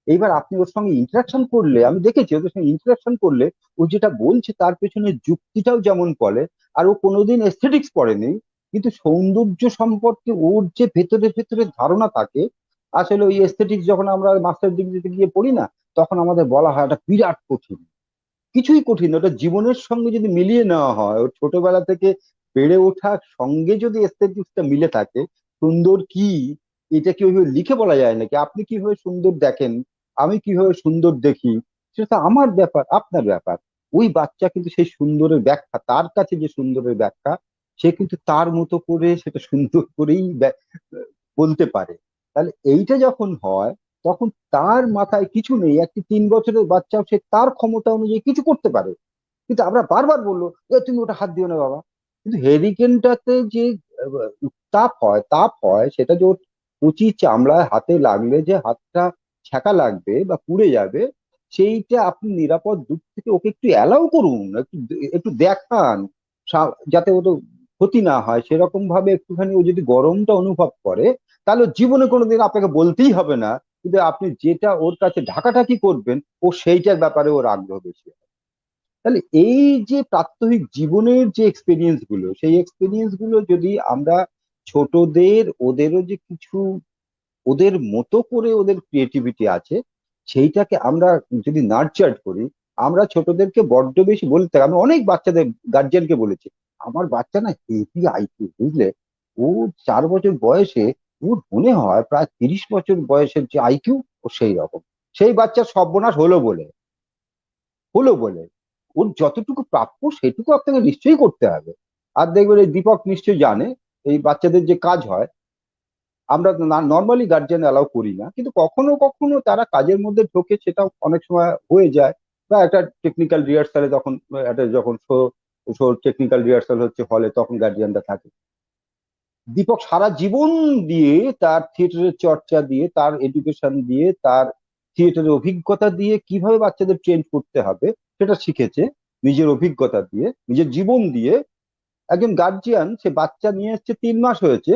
এইবার আপনি ওর সঙ্গে ইন্টারাকশন করলে, আমি দেখেছি ওদের সঙ্গে ইন্টারাকশন করলে, ও যেটা বলছে তার পেছনে যুক্তিটাও যেমন বলে। আর ও কোনোদিন এস্থেটিক্স পড়েনি, কিন্তু সৌন্দর্য সম্পর্কে ওর যে ভেতরে ভেতরে ধারণা থাকে। আসলে ওই এস্থেটিক্স যখন আমরা মাস্টার ডিগ্রিতে গিয়ে পড়ি না, তখন আমাদের বলা হয় এটা বিরাট কঠিন। কিছুই কঠিন না, ওটা জীবনের সঙ্গে যদি মিলিয়ে নেওয়া হয়, ওর ছোটবেলা থেকে বেড়ে ওঠার সঙ্গে যদি এস্থেটিক্সটা মিলে থাকে, সুন্দর কি, এটা কি ওইভাবে লিখে বলা যায় নাকি? আপনি কিভাবে সুন্দর দেখেন, আমি কিভাবে সুন্দর দেখি, সেটা তো আমার ব্যাপার, আপনার ব্যাপার। ওই বাচ্চা কিন্তু সেই সুন্দরের ব্যাখ্যা, তার কাছে যে সুন্দরের ব্যাখ্যা, সে কিন্তু তার মতো করে সেটা সুন্দর করেই বলতে পারে। তাহলে এইটা যখন হয়, তখন তার মাথায় কিছু নেই, একটি 3 বছরের বাচ্চাও সে তার ক্ষমতা অনুযায়ী কিছু করতে পারে। কিন্তু আমরা বারবার বললো, এ তুমি ওটা হাত দিও না বাবা। কিন্তু হেরিকেনটাতে যে তাপ হয় সেটা যে ওর কচি চামড়ায় হাতে লাগলে যে হাতটা ছ্যাঁকা লাগবে বা পুড়ে যাবে, সেইটা আপনি নিরাপদ দূর থেকে ওকে একটু অ্যালাউ করুন, একটু একটু দেখান, যাতে ও তো ক্ষতি না হয় সেরকম ভাবে একটুখানি। ও যদি গরমটা অনুভব করে, তাহলে ওর জীবনে কোনোদিন আপনাকে বলতেই হবে না। কিন্তু আপনি যেটা ওর কাছে ঢাকাঢাকি করবেন, ও সেইটার ব্যাপারে ওর আগ্রহ বেশি হবে। তাহলে এই যে প্রাত্যহিক জীবনের যে এক্সপিরিয়েন্স গুলো, সেই এক্সপিরিয়েন্স গুলো যদি আমরা ছোটদের, ওদেরও যে কিছু ওদের মতো করে ওদের ক্রিয়েটিভিটি আছে, সেইটাকে আমরা যদি নার্চার করি। আমরা ছোটদেরকে বড্ড বেশি বলতে হবে। আমি অনেক বাচ্চাদের গার্জিয়ানকে বলেছি, আমার বাচ্চা না হেভি আইকিউ, বুঝলে, ও 4 বছর বয়সে ওর মনে হয় প্রায় 30 বছর বয়সের যে আইকিউ, ও সেই রকম। সেই বাচ্চার সর্বনাশ হলো বলে ওর যতটুকু প্রাপ্য সেটুকু আপনাকে নিশ্চয়ই করতে হবে। আর দেখবেন এই দীপক নিশ্চয়ই জানে, এই বাচ্চাদের যে কাজ হয়, আমরা নর্মালি গার্জিয়ান অ্যালাউ করি না, কিন্তু কখনো কখনো তারা কাজের মধ্যে ঢোকে, সেটা অনেক সময় হয়ে যায়। বা একটা টেকনিক্যাল রিহার্সালে তখন, একটা যখন শো টেকনিক্যাল রিহার্সাল হচ্ছে হলে, তখন গার্জিয়ানরা থাকে। দীপক সারা জীবন দিয়ে, তার থিয়েটারের চর্চা দিয়ে, তার এডুকেশন দিয়ে, তার থিয়েটারের অভিজ্ঞতা দিয়ে কিভাবে বাচ্চাদের ট্রেন করতে হবে সেটা শিখেছে, নিজের অভিজ্ঞতা দিয়ে, নিজের জীবন দিয়ে। একজন গার্জিয়ান, সে বাচ্চা নিয়ে এসছে, 3 মাস হয়েছে,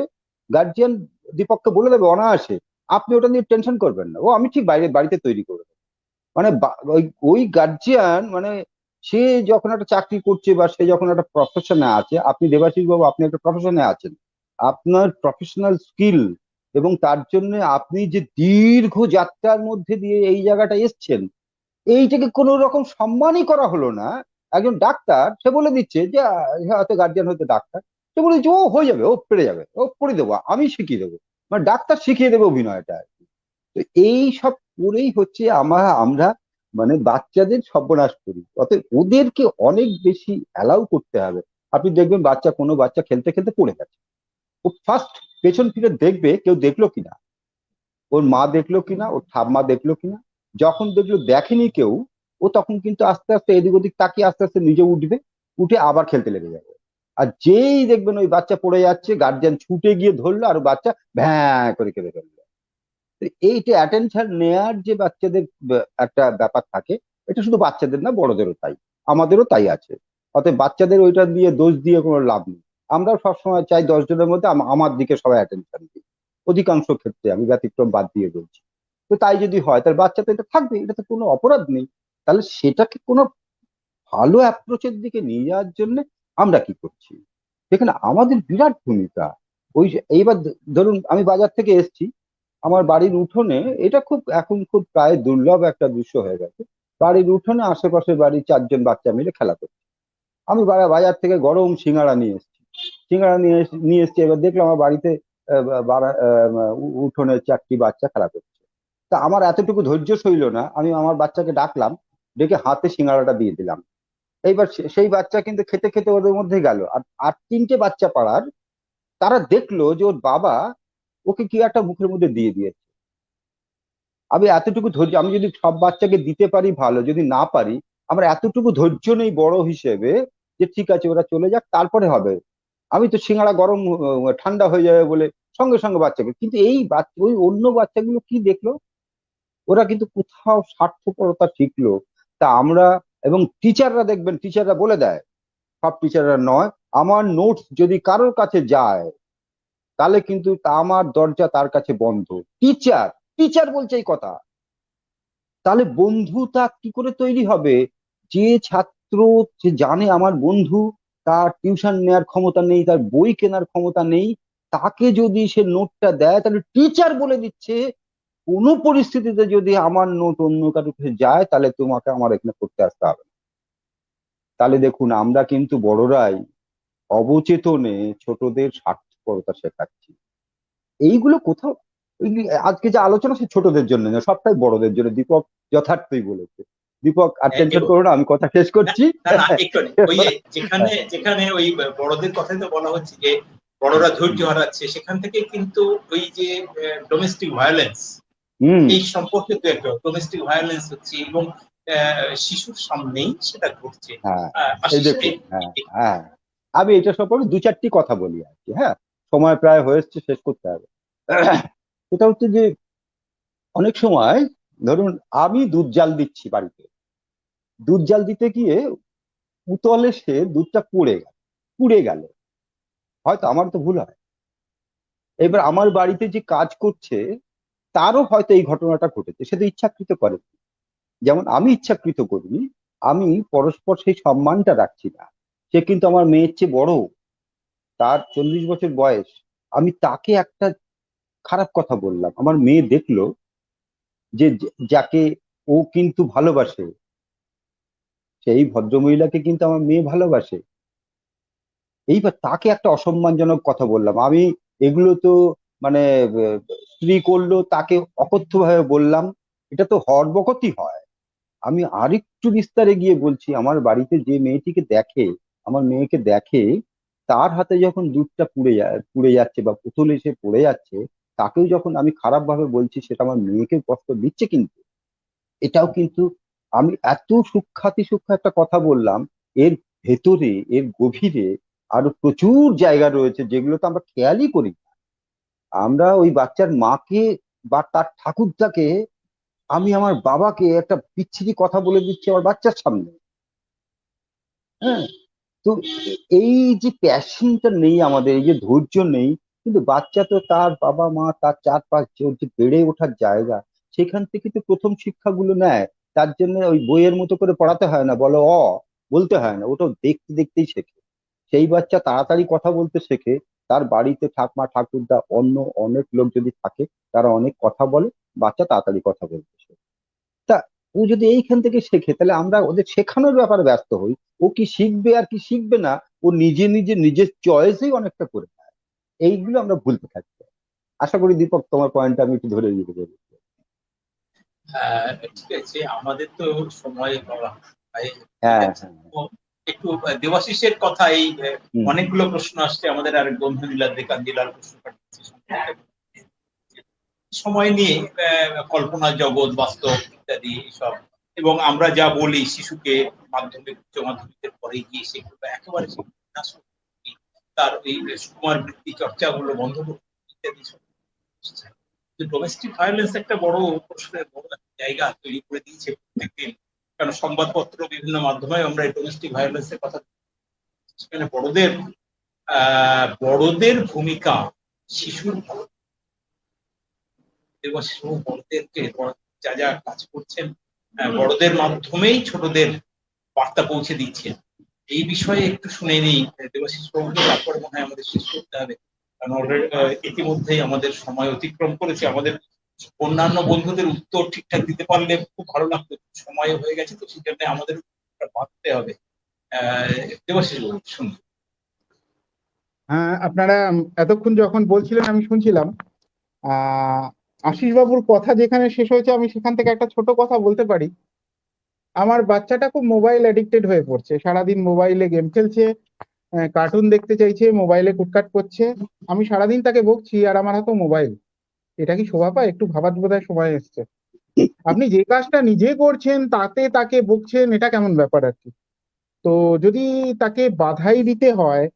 গার্জিয়ান দীপককে বলে দেবে অনায়াসে, আপনি ওটা নিয়ে টেনশন করবেন না, ও আমি ঠিক বাড়িতে তৈরি করে দেবো। মানে ওই ওই গার্জিয়ান মানে, সে যখন একটা চাকরি করছে বা সে যখন একটা প্রফেশনে আছে, আপনি দেবাশিস বাবু আপনি একটা প্রফেশনে আছেন, আপনার প্রফেশনাল স্কিল, এবং তার জন্য আপনি যে দীর্ঘ যাত্রার মধ্যে দিয়ে এই জায়গাটা এসছেন, এইটাকে কোনো রকম সম্মানই করা হলো না। একজন ডাক্তার, সে বলে দিচ্ছে যে হয়তো গার্জিয়ান হয়তো ডাক্তার, সে বলে যে ও হয়ে যাবে, ও পেরে যাবে, ও করে দেবো, আমি শিখিয়ে দেবো। মানে ডাক্তার শিখিয়ে দেবে অভিনয়টা আর কি। তো এই সব করেই হচ্ছে আমরা মানে বাচ্চাদের সর্বনাশ করি। অতএব ওদেরকে অনেক বেশি অ্যালাউ করতে হবে। আপনি দেখবেন কোনো বাচ্চা খেলতে খেলতে পড়ে গেছে, ও ফার্স্ট পেছন ফিরে দেখবে কেউ দেখলো কিনা, ওর মা দেখলো কিনা, ওর ঠাম্মা দেখলো কিনা। যখন দেখলো দেখেনি কেউ, ও তখন কিন্তু আস্তে আস্তে এদিক ওদিক তাকিয়ে আস্তে আস্তে নিজে উঠবে, উঠে আবার খেলতে লেগে যাবে। আর যেই দেখবেন ওই বাচ্চা পড়ে যাচ্ছে, গার্জিয়ান ছুটে গিয়ে ধরলো আর বাচ্চা ভ্যাঁ করে কেঁদে ফেললো। তো এইটা অ্যাটেনশন নেয়ার যে বাচ্চাদের একটা ব্যাপার থাকে, এটা শুধু বাচ্চাদের না, বড়দেরও তাই, আমাদেরও তাই আছে। অতএব বাচ্চাদের ওইটা দিয়ে দোষ দিয়ে কোনো লাভ নেই। আমরা সবসময় চাই 10 জনের মধ্যে আমার দিকে সবাই অ্যাটেনশন দিই, অধিকাংশ ক্ষেত্রে, আমি ব্যতিক্রম বাদ দিয়ে বলছি। তো তাই যদি হয়, তার বাচ্চা তো এটা থাকবে, এটা তো কোনো অপরাধ নেই। তাহলে সেটাকে কোনো ভালো অ্যাপ্রোচের দিকে নিয়ে যাওয়ার জন্য আমরা কি করছি, সেখানে আমাদের বিরাট ভূমিকা। এইবার ধরুন আমি বাজার থেকে এসেছি, আমার বাড়ির উঠোনে, এটা খুব এখন খুব প্রায় দুর্লভ একটা দৃশ্য হয়ে গেছে, বাড়ির উঠোনে আশেপাশে বাড়ির 4 জন বাচ্চা মিলে খেলা করছে। আমি বাজার থেকে গরম সিঙ্গাড়া নিয়ে এসেছি, নিয়ে এসেছি, এবার দেখলাম আমার বাড়িতে উঠোনে 4টি বাচ্চা খেলা করছে। তা আমার এতটুকু ধৈর্য সইল না, আমি আমার বাচ্চাকে ডাকলাম, ডেকে হাতে সিঙ্গাড়াটা দিয়ে দিলাম। এইবার সেই বাচ্চা কিন্তু খেতে খেতে ওদের মধ্যে গেল, আর আর 3টে বাচ্চা পাড়ার, তারা দেখলো যে ওর বাবা ওকে কি একটা মুখের মধ্যে দিয়ে দিয়েছে। আমি এতটুকু ধৈর্য, আমি যদি সব বাচ্চাকে দিতে পারি ভালো, যদি না পারি, আমার এতটুকু ধৈর্য নেই বড় হিসেবে, যে ঠিক আছে ওরা চলে যাক তারপরে হবে। আমি তো সিঙ্গাড়া গরম ঠান্ডা হয়ে যাবে বলে সঙ্গে সঙ্গে বাচ্চাকে, কিন্তু এই বাচ্চা ওই অন্য বাচ্চাগুলো কি দেখলো, ওরা কিন্তু কোথাও স্বার্থপরতা শিখলো। তা আমরা, এবং টিচাররা দেখবেন, টিচাররা বলে দেয়, সব টিচাররা নয়, আমার নোটস যদি কারোর কাছে যায় তাহলে কিন্তু আমার দরজা তার কাছে বন্ধ। টিচার টিচার বলছে এই কথা। তাহলে বন্ধুতা কি করে তৈরি হবে? যে ছাত্র, যে জানে আমার বন্ধু, তার টিউশন নেওয়ার ক্ষমতা নেই, তার বই কেনার ক্ষমতা নেই, তাকে যদি সে নোটটা দেয়, তাহলে টিচার বলে দিচ্ছে কোনো পরিস্থিতিতে যদি আমার নোট অন্য কারোর কাছে যায়, তাহলে তোমাকে আমার এখানে পড়তে আসতে হবে না। তাহলে দেখুন, আমরা কিন্তু বড়রাই অবচেতনে ছোটদের স্বার্থপরতা শেখাচ্ছি। এইগুলো কোথাও, আজকে যে আলোচনা সে ছোটদের জন্য না, সবটাই বড়দের জন্য। দীপক যথার্থই বলেছে। দীপক আর টেনশন এবং করো না, আমি কথা শেষ না করছি। না না, একটু নেই। ওই যে যেখানে যেখানে ওই বড়দের কথাই তো বলা হচ্ছে যে বড়রা ধৈর্য হারাচ্ছে, সেখান থেকে কিন্তু ওই যে ডোমেস্টিক ভায়োলেন্স, হুম। এই সম্পর্কে তো একটা ডোমেস্টিক ভায়োলেন্স হচ্ছে, এবং শিশুর সামনেই সেটা ঘটছে। হ্যাঁ, এই আশিস দেখুন, হ্যাঁ হ্যাঁ, আমি এটা সম্পর্কে 2-4টি কথা বলি আর কি। হ্যাঁ, সময় প্রায় হয়েছে, শেষ করতে হবে। সেটা হচ্ছে যে অনেক সময়, ধরুন আমি দুধ জাল দিচ্ছি বাড়িতে, দুধ জাল দিতে গিয়ে উতলে সে দুধটা পুড়ে গেল, হয়তো আমার তো ভুল হয়। এবার আমার বাড়িতে যে কাজ করছে তারও হয়তো এই ঘটনাটা ঘটেছে, সে তো ইচ্ছাকৃত করে। যেমন আমি ইচ্ছাকৃত করিনি, আমি পরস্পর সেই সম্মানটা রাখছি না। সে কিন্তু আমার মেয়ের চেয়ে বড়, তার 40 বছর বয়স। আমি তাকে একটা খারাপ কথা বললাম, আমার মেয়ে দেখলো যে যাকে ও কিন্তু ভালোবাসে, সেই ভদ্রমহিলাকে কিন্তু আমার মেয়ে ভালোবাসে, এইবার তাকে একটা অসম্মানজনক কথা বললাম আমি। এগুলো তো মানে স্ত্রী করলো, তাকে অকথ্য ভাবে বললাম, এটা তো হরবকতি হয়। আমি আরেকটু বিস্তারে গিয়ে বলছি, আমার বাড়িতে যে মেয়েটিকে দেখে, আমার মেয়েকে দেখে, তার হাতে যখন দুধটা পুড়ে যাচ্ছে বা পুতুল এসে পড়ে যাচ্ছে, তাকেও যখন আমি খারাপ ভাবে বলছি, সেটা আমার মেয়েকে কষ্ট দিচ্ছে। কিন্তু এটাও কিন্তু, আমি এত সূক্ষ্ম একটা কথা বললাম, এর ভেতরে, এর গভীরে আরো প্রচুর জায়গা রয়েছে যেগুলো তো আমরা খেয়ালই করি না। আমরা ওই বাচ্চার মাকে বা তার ঠাকুরদাকে, আমি আমার বাবাকে একটা বিচ্ছিরি কথা বলে দিচ্ছি আমার বাচ্চার সামনে। হ্যাঁ, তো এই যে প্যাশনটা নেই আমাদের, এই যে ধৈর্য নেই, কিন্তু বাচ্চা তো তার বাবা মা, তার চারপাশ যে বেড়ে ওঠার জায়গা, সেখান থেকে তো প্রথম শিক্ষাগুলো নেয়। তার জন্য ওই বইয়ের মতো করে পড়াতে হয় না, বলো বলতে হয় না, ওটা দেখতে দেখতেই শেখে। সেই বাচ্চা তাড়াতাড়ি কথা বলতে শেখে। তার বাড়িতে ঠাকমা ঠাকুরদা অন্য অনেক লোক যদি থাকে, তারা অনেক কথা বলে, বাচ্চা তাড়াতাড়ি কথা বলতে শেখে। তা ও যদি এইখান থেকে শেখে, তাহলে আমরা ওদের শেখানোর ব্যাপারে ব্যস্ত হই। ও কি শিখবে আর কি শিখবে না, ও নিজে নিজে নিজের চয়েসেই অনেকটা করে নেয়। এইগুলো আমরা ভুলতে থাকছি। আশা করি দীপক, তোমার পয়েন্টটা আমি একটু ধরে দিতে পেরেছি। ঠিক আছে, আমাদের তো সময় বলা হয়, ঠিক হ্যাঁ আছে। হ্যাঁ। তো একটু দেবাশিসের কথা এই হুম। অনেকগুলো প্রশ্ন আসছে আমাদের আরেক বন্ধু নীলার প্রশ্ন পাঠিয়েছে সময় নিয়ে কল্পনা জগৎ বাস্তব ইত্যাদি সব, এবং আমরা যা বলি শিশুকে মাধ্যমিক উচ্চ মাধ্যমিকের পরে গিয়ে সেগুলো একেবারে তার এই সুকুমার বৃত্তি চর্চাগুলো বন্ধ করতে ইত্যাদি সব। ডোমেস্টিক ভায়োলেন্স একটা বড় প্রশ্নের বড় একটা জায়গা তৈরি করে দিয়েছে প্রত্যেকদিন, কারণ সংবাদপত্র বিভিন্ন মাধ্যমে আমরা এই ডোমেস্টিক ভায়োলেন্সের কথা, সেখানে বড়দের ভূমিকা শিশুর এবং বড়দেরকে যা যা কাজ করছেন বড়দের মাধ্যমেই ছোটদের বার্তা পৌঁছে দিচ্ছেন। এই বিষয়ে একটু শুনে নিই দেবাশিস বাবুকে, তারপরে মনে হয় আমাদের শেষ করতে হবে, কারণ ইতিমধ্যেই আমাদের সময় অতিক্রম করেছে। আমাদের অন্যান্য বন্ধুদের উত্তর ঠিকঠাক দিতে পারলে খুব ভালো লাগতো, সময় হয়ে গেছে তো সেই জন্য আমাদের ভাবতে হবে। দেবাশিস বাবু শুনুন। হ্যাঁ, আপনারা এতক্ষণ যখন বলছিলেন আমি শুনছিলাম। আশিস বাবুর কথা যেখানে শেষ হয়েছে আমি সেখান থেকে একটা ছোট কথা বলতে পারি। আমার বাচ্চাটা খুব মোবাইল অ্যাডিক্টেড হয়ে পড়ছে, সারাদিন মোবাইলে গেম খেলছে, কার্টুন দেখতে চাইছে, মোবাইলে কুটকাট করছে। আমি সারাদিন তাকে বকছি আর আমার হাতে মোবাইল। এটা কি শোভা পায়? একটু ভাবার বোধহয় সময় এসছে। আপনি যে কাজটা নিজে করছেন তাতে তাকে বকছেন, এটা কেমন ব্যাপার আর কি? তো যদি তাকে বাধাই দিতে হয়,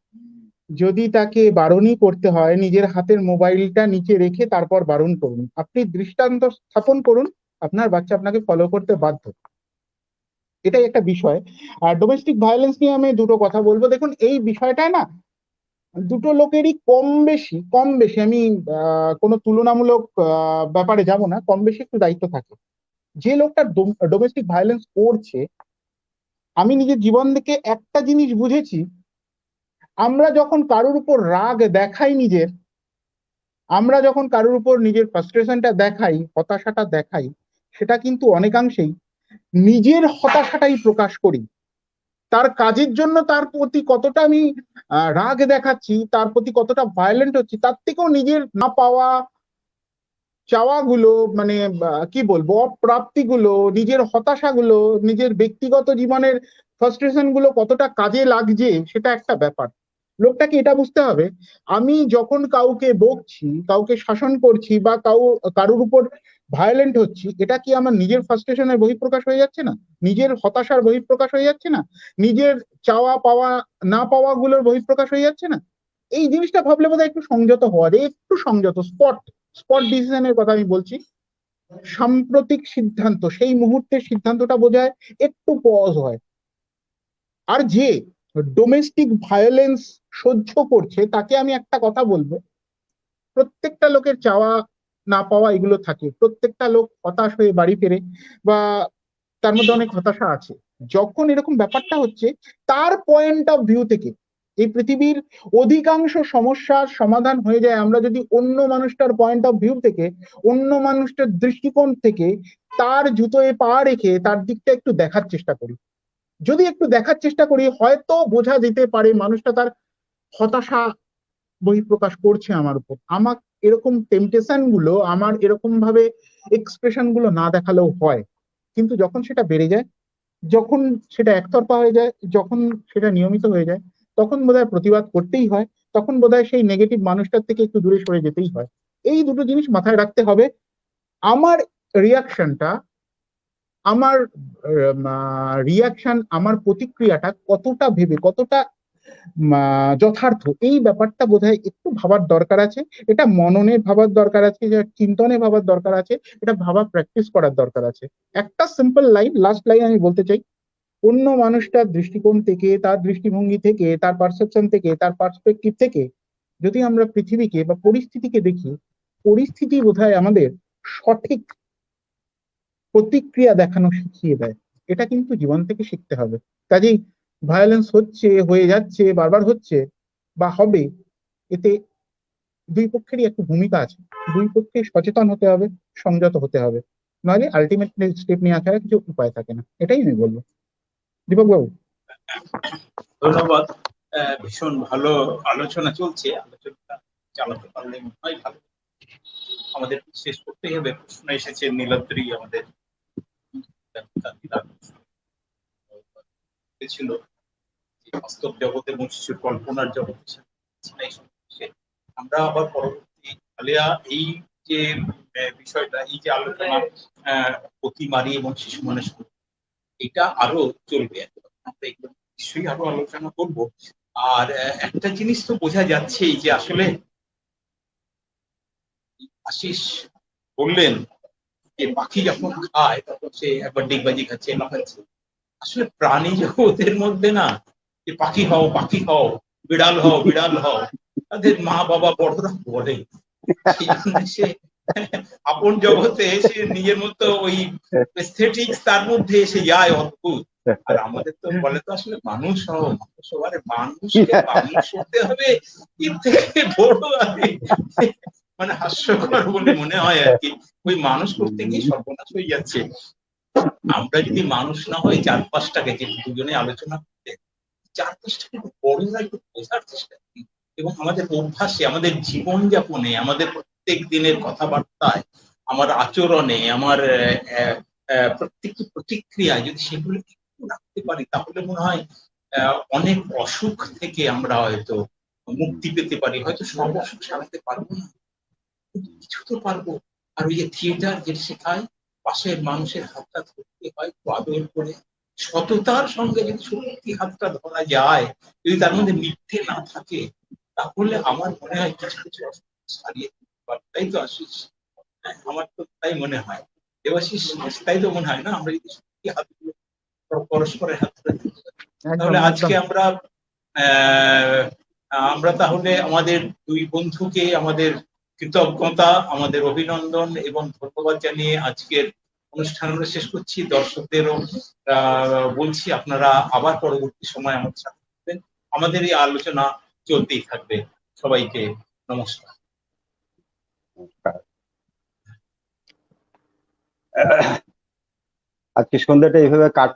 যদি তাকে বারণই করতে হয়, নিজের হাতের মোবাইলটা নিচে রেখে তারপর বারণ করুন। আপনি দৃষ্টান্ত স্থাপন করুন, আপনার বাচ্চা আপনাকে ফলো করতে বাধ্য। এটাই একটা বিষয়। আর ডোমেস্টিক ভায়োলেন্স নিয়ে আমি দুটো কথা বলবো। দেখুন, এই বিষয়টা না দুটো লোকেরই কম বেশি আমি কোনো তুলনামূলক ব্যাপারে যাব না, কম বেশি একটু দায়িত্ব থাকে। যে লোকটা ডোমেস্টিক ভায়োলেন্স করছে, আমি নিজের জীবন থেকে একটা জিনিস বুঝেছি, আমরা যখন কারোর উপর রাগ দেখাই আমরা যখন কারোর উপর নিজের ফ্রাস্ট্রেশনটা দেখাই, হতাশাটা দেখাই, সেটা কিন্তু অনেকাংশেই নিজের হতাশাটাই প্রকাশ করি। তার কাজের জন্য তার প্রতি কতটা আমি রাগ দেখাচ্ছি, তার প্রতি কতটা ভায়োলেন্ট হচ্ছি, তার থেকেও নিজের না পাওয়া চাওয়াগুলো, মানে কি বলবো, অপ্রাপ্তিগুলো, নিজের হতাশাগুলো, নিজের ব্যক্তিগত জীবনের ফ্রাস্ট্রেশন গুলো কতটা কাজে লাগছে সেটা একটা ব্যাপার। লোকটাকে এটা বুঝতে হবে, আমি যখন কাউকে বকছি, কাউকে শাসন করছি বা কারোর উপর ভায়োলেন্ট হচ্ছি, এটা কি আমার নিজের ফ্রাস্ট্রেশনের বহিঃপ্রকাশ হয়ে যাচ্ছে না? নিজের হতাশার বহিঃপ্রকাশ হয়ে যাচ্ছে না? নিজের চাওয়া পাওয়া না পাওয়া গুলোর বহিঃপ্রকাশ হয়ে যাচ্ছে না? এই জিনিসটা ভাবলে বোধহয় একটু সংযত হওয়া যায়, একটু সংযত। স্পট ডিসিশনের কথা আমি বলছি, সাম্প্রতিক সিদ্ধান্ত, সেই মুহূর্তের সিদ্ধান্তটা বোঝায় একটু পজ হয়। আর যে ডোমেস্টিক ভায়োলেন্স সহ্য করছে তাকে আমি একটা কথা বলবো, প্রত্যেকটা লোকের চাওয়া না পাওয়া এগুলো থাকে, প্রত্যেকটা লোক হতাশ হয়ে বাড়ি ফেরে, বা তার মধ্যে অনেক হতাশা আছে। যখন এরকম ব্যাপারটা হচ্ছে, তার পয়েন্ট অফ ভিউ থেকে এই পৃথিবীর অধিকাংশ সমস্যার সমাধান হয়ে যায় আমরা যদি অন্য মানুষটার পয়েন্ট অফ ভিউ থেকে, অন্য মানুষটার দৃষ্টিকোণ থেকে তার জুতোয় পা রেখে তার দিকটা একটু দেখার চেষ্টা করি। যদি একটু দেখার চেষ্টা করি, হয়তো বোঝা যেতে পারে মানুষটা তার হতাশা বহিঃপ্রকাশ করছে আমার উপর। আমার এরকম টেম্পটেশন গুলো, আমার এরকম ভাবে এক্সপ্রেশন গুলো না দেখালেও হয়। কিন্তু যখন সেটা বেড়ে যায়, যখন সেটা একতরফা হয়ে যায়, যখন সেটা নিয়মিত হয়ে যায়, তখন বোধহয় প্রতিবাদ করতেই হয়, তখন বোধহয় সেই নেগেটিভ মানুষটার থেকে একটু দূরে সরে যেতেই হয়। এই দুটো জিনিস মাথায় রাখতে হবে। আমার রিয়াকশনটা, আমার আমার প্রতিক্রিয়াটা কতটা ভেবে, কতটা যথার্থ, এই ব্যাপারটা বোধহয় একটু ভাবার দরকার আছে। এটা মননে ভাবার দরকার আছে, এটা চিন্তনে ভাবার দরকার আছে, এটা ভাবা প্র্যাকটিস করার দরকার আছে। একটা সিম্পল লাইন, লাস্ট লাইন আমি বলতে চাই, অন্য মানুষটার দৃষ্টিকোণ থেকে, তার দৃষ্টিভঙ্গি থেকে, তার পারসেপশন থেকে, তার পার্সপেক্টিভ থেকে যদি আমরা পৃথিবীকে বা পরিস্থিতিকে দেখি, পরিস্থিতি বোধহয় আমাদের সঠিক প্রতিক্রিয়া দেখানো শিখিয়ে দেয়। এটা কিন্তু জীবন থেকে শিখতে হবে। কাজেই ভায়োলেন্স হচ্ছে, হয়ে যাচ্ছে, বারবার হচ্ছে বা হবে, এতে দুই পক্ষেরই একটা ভূমিকা আছে। দুই পক্ষে সচেতন হতে হবে, সংযত হতে হবে, নাহলে আলটিমেট স্টেপ নেওয়া ছাড়া কিছু উপায় থাকে না। এটাই আমি বলবো। দীপক বাবু। ধন্যবাদ। ভীষণ ভালো আলোচনা চলছে, আলোচনাটা চালাতে পারলে মনে হয় ভালো। আমাদের শেষ করতেই হবে। প্রশ্ন এসেছে নীলাদ্রি আমাদের ছিল বাস্তব জগৎ এবং শিশুর কল্পনার জগতের সাথে এই সংঘর্ষে আমরা আবার পরবর্তী আলিয়া এই যে বিষয়টা, এই যে আলোচনা অতিমারি এবং শিশু মানুষ, এটা আরো চলবে, আমরা এগুলো নিশ্চয়ই আরো আলোচনা করব। আর একটা জিনিস তো বোঝা যাচ্ছেই যে আসলে আশিস বললেন যে পাখি যখন খায় তখন সে একবার ডিগবাজি খাচ্ছে, লাফাচ্ছে। আসলে প্রাণী জগতের মধ্যে না, যে পাখি হও পাখি হও, বিড়াল হও বিড়াল হও, তাদের মা বাবা বড়রা বলে। সেই জন্য সে আপন জগতে সে নিজের মতো ওই এস্থেটিক্স তার মধ্যে এসে যায়, অদ্ভুত। আর আমাদের তো বলে তো আসলে মানুষ হও, মানুষ হও। আরে মানুষকে মানুষ হতে হবে, এর থেকে বড় আরে মানে হাস্যকর বলে মনে হয় আর কি। ওই মানুষ করতে গিয়ে সর্বনাশ হয়ে যাচ্ছে। আমরা যদি মানুষ না হই, চারপাশটাকে, যে দুজনে আলোচনা করতে, চারপাশটাকে একটু বড়রা একটু বোঝার চেষ্টা করি, এবং আমাদের অভ্যাসে, আমাদের জীবনযাপনে, আমাদের প্রত্যেক দিনের কথাবার্তায়, আমার আচরণে, আমার প্রত্যেকটি প্রতিক্রিয়ায় যদি সেগুলো একটু রাখতে পারি, তাহলে মনে হয় অনেক অসুখ থেকে আমরা হয়তো মুক্তি পেতে পারি। হয়তো সব অসুখ সারাতে পারবো না, কিন্তু কিছু তো পারবো। আর ওই যে থিয়েটার যেটা শেখায়, পাশের মানুষের হাতটা ধরতে হয় একটু আদর করে, সততার সঙ্গে যদি সত্যি হাতটা ধরা যায়, যদি তার মধ্যে মিথ্যে না থাকে, তাহলে আমার মনে হয় কিছু কিছু অসুবিধা সারিয়ে দিতে পারবে। তাই তো আশিস? আমার তো তাই মনে হয়। দেবাশিস, তাই তো মনে হয় না? আমরা যদি সত্যি হাতগুলো পরস্পরের হাত ধরে দিতে পারি, একদম তাহলে একদম। আজকে আমরা তাহলে আমাদের দুই বন্ধুকে আমাদের কৃতজ্ঞতা, আমাদের অভিনন্দন এবং ধন্যবাদ জানিয়ে আজকের অনুষ্ঠান আমরা শেষ করছি। দর্শকদেরও বলছি, আপনারা আবার পরবর্তী সময় আমাদের সাথে থাকবেন, আমাদের এই আলোচনা চলতেই থাকবে। সবাইকে নমস্কার। আজকে সন্ধ্যাটা এইভাবে কাট